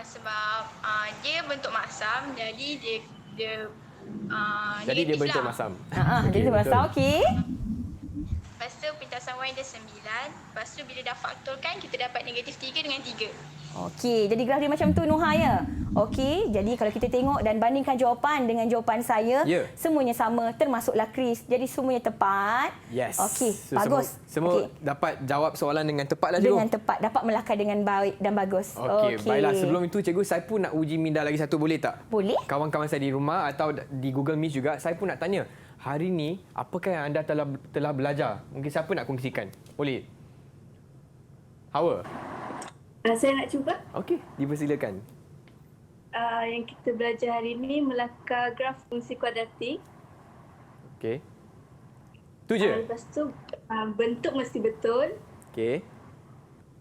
Sebab dia bentuk masam, jadi dia Jadi dia negatif bentuk lah. masam. Jadi betul. bahasa okey. Lepas tu pintasan Y dia 9. Lepas tu bila dah faktorkan, kita dapat negatif 3 dengan 3. Okey, jadi graf dia macam tu Nuha ya. Okey, jadi kalau kita tengok dan bandingkan jawapan dengan jawapan saya, semuanya sama termasuklah Chris. Jadi semuanya tepat. Yes. Okey, So, bagus. Semua dapat jawab soalan dengan tepat lah, cikgu. Dengan tepat, dapat melakar dengan baik dan bagus. Okey, baiklah. Sebelum itu, cikgu, saya pun nak uji minda lagi satu, boleh tak? Boleh. Kawan-kawan saya di rumah atau di Google Meet juga, saya pun nak tanya. Hari ni, apakah yang anda telah belajar? Mungkin siapa nak kongsikan? Boleh? Hawa? Saya nak cuba. Okey, dipersilakan. Yang kita belajar hari ini melakar graf fungsi kuadratik. Okey. Tu je? Lepas tu bentuk mesti betul. Okey.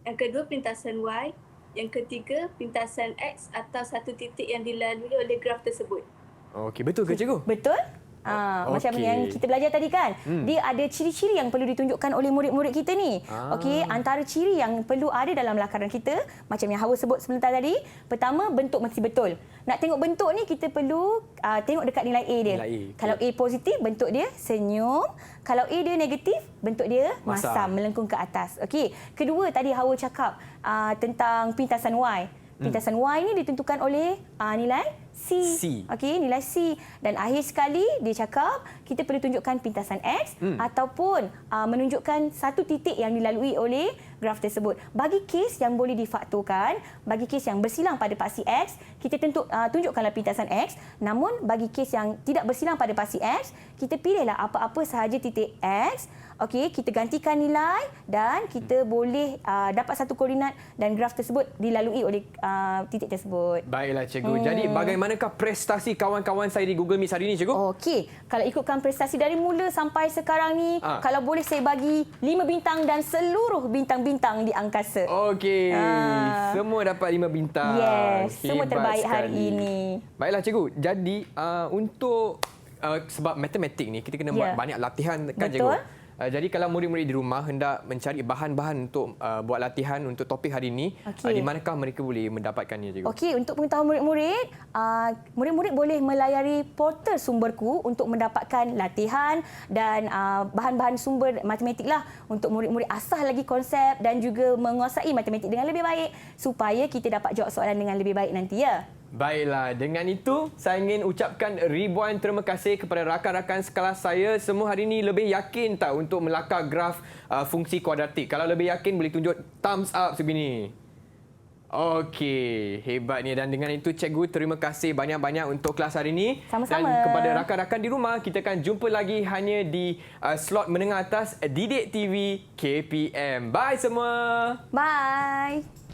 Yang kedua pintasan Y. Yang ketiga pintasan X atau satu titik yang dilalui oleh graf tersebut. Okey, betul ke cikgu? Betul? Macam okey. yang kita belajar tadi kan. Dia ada ciri-ciri yang perlu ditunjukkan oleh murid-murid kita ni. Okey, antara ciri yang perlu ada dalam lakaran kita, macam yang Hawa sebut sebentar tadi, pertama bentuk mesti betul. Nak tengok bentuk ni kita perlu tengok dekat nilai A dia. Nilai A, Kalau A positif, bentuk dia senyum. Kalau A dia negatif, bentuk dia Masam. masam, melengkung ke atas. Okey. Kedua tadi Hawa cakap tentang pintasan Y. Pintasan Y ni ditentukan oleh nilai C. Okey, nilai C. Dan akhir sekali dia cakap kita perlu tunjukkan pintasan X ataupun menunjukkan satu titik yang dilalui oleh graf tersebut. Bagi kes yang boleh difaktorkan, bagi kes yang bersilang pada paksi X, kita tunjukkanlah pintasan X. Namun bagi kes yang tidak bersilang pada paksi X, kita pilihlah apa-apa sahaja titik X. Okey, kita gantikan nilai dan kita boleh dapat satu koordinat dan graf tersebut dilalui oleh titik tersebut. Baiklah cikgu. Jadi bagaimanakah prestasi kawan-kawan saya di Google Meet hari ini cikgu? Okey, kalau ikutkan prestasi dari mula sampai sekarang ni, kalau boleh saya bagi 5 bintang dan seluruh bintang-bintang di angkasa. Okey. Semua dapat 5 bintang. Yes, semua Hebat terbaik hari sekali. ini. Baiklah cikgu. Jadi untuk sebab matematik ni kita kena buat banyak latihan kan cikgu? Betul. Jadi kalau murid-murid di rumah hendak mencari bahan-bahan untuk buat latihan untuk topik hari ini, di manakah mereka boleh mendapatkannya cikgu? Okey, untuk pengetahuan murid-murid, murid-murid boleh melayari portal Sumberku untuk mendapatkan latihan dan bahan-bahan sumber matematik lah untuk murid-murid asah lagi konsep dan juga menguasai matematik dengan lebih baik supaya kita dapat jawab soalan dengan lebih baik nanti ya. Baiklah, dengan itu saya ingin ucapkan ribuan terima kasih kepada rakan-rakan sekelas saya. Semua hari ini lebih yakin tak untuk melakar graf fungsi kuadratik? Kalau lebih yakin boleh tunjuk thumbs up sebegini. Okey, hebatnya. Dan dengan itu cikgu terima kasih banyak-banyak untuk kelas hari ini. Sama-sama. Dan kepada rakan-rakan di rumah, kita akan jumpa lagi hanya di slot menengah atas Didik TV KPM. Bye semua. Bye.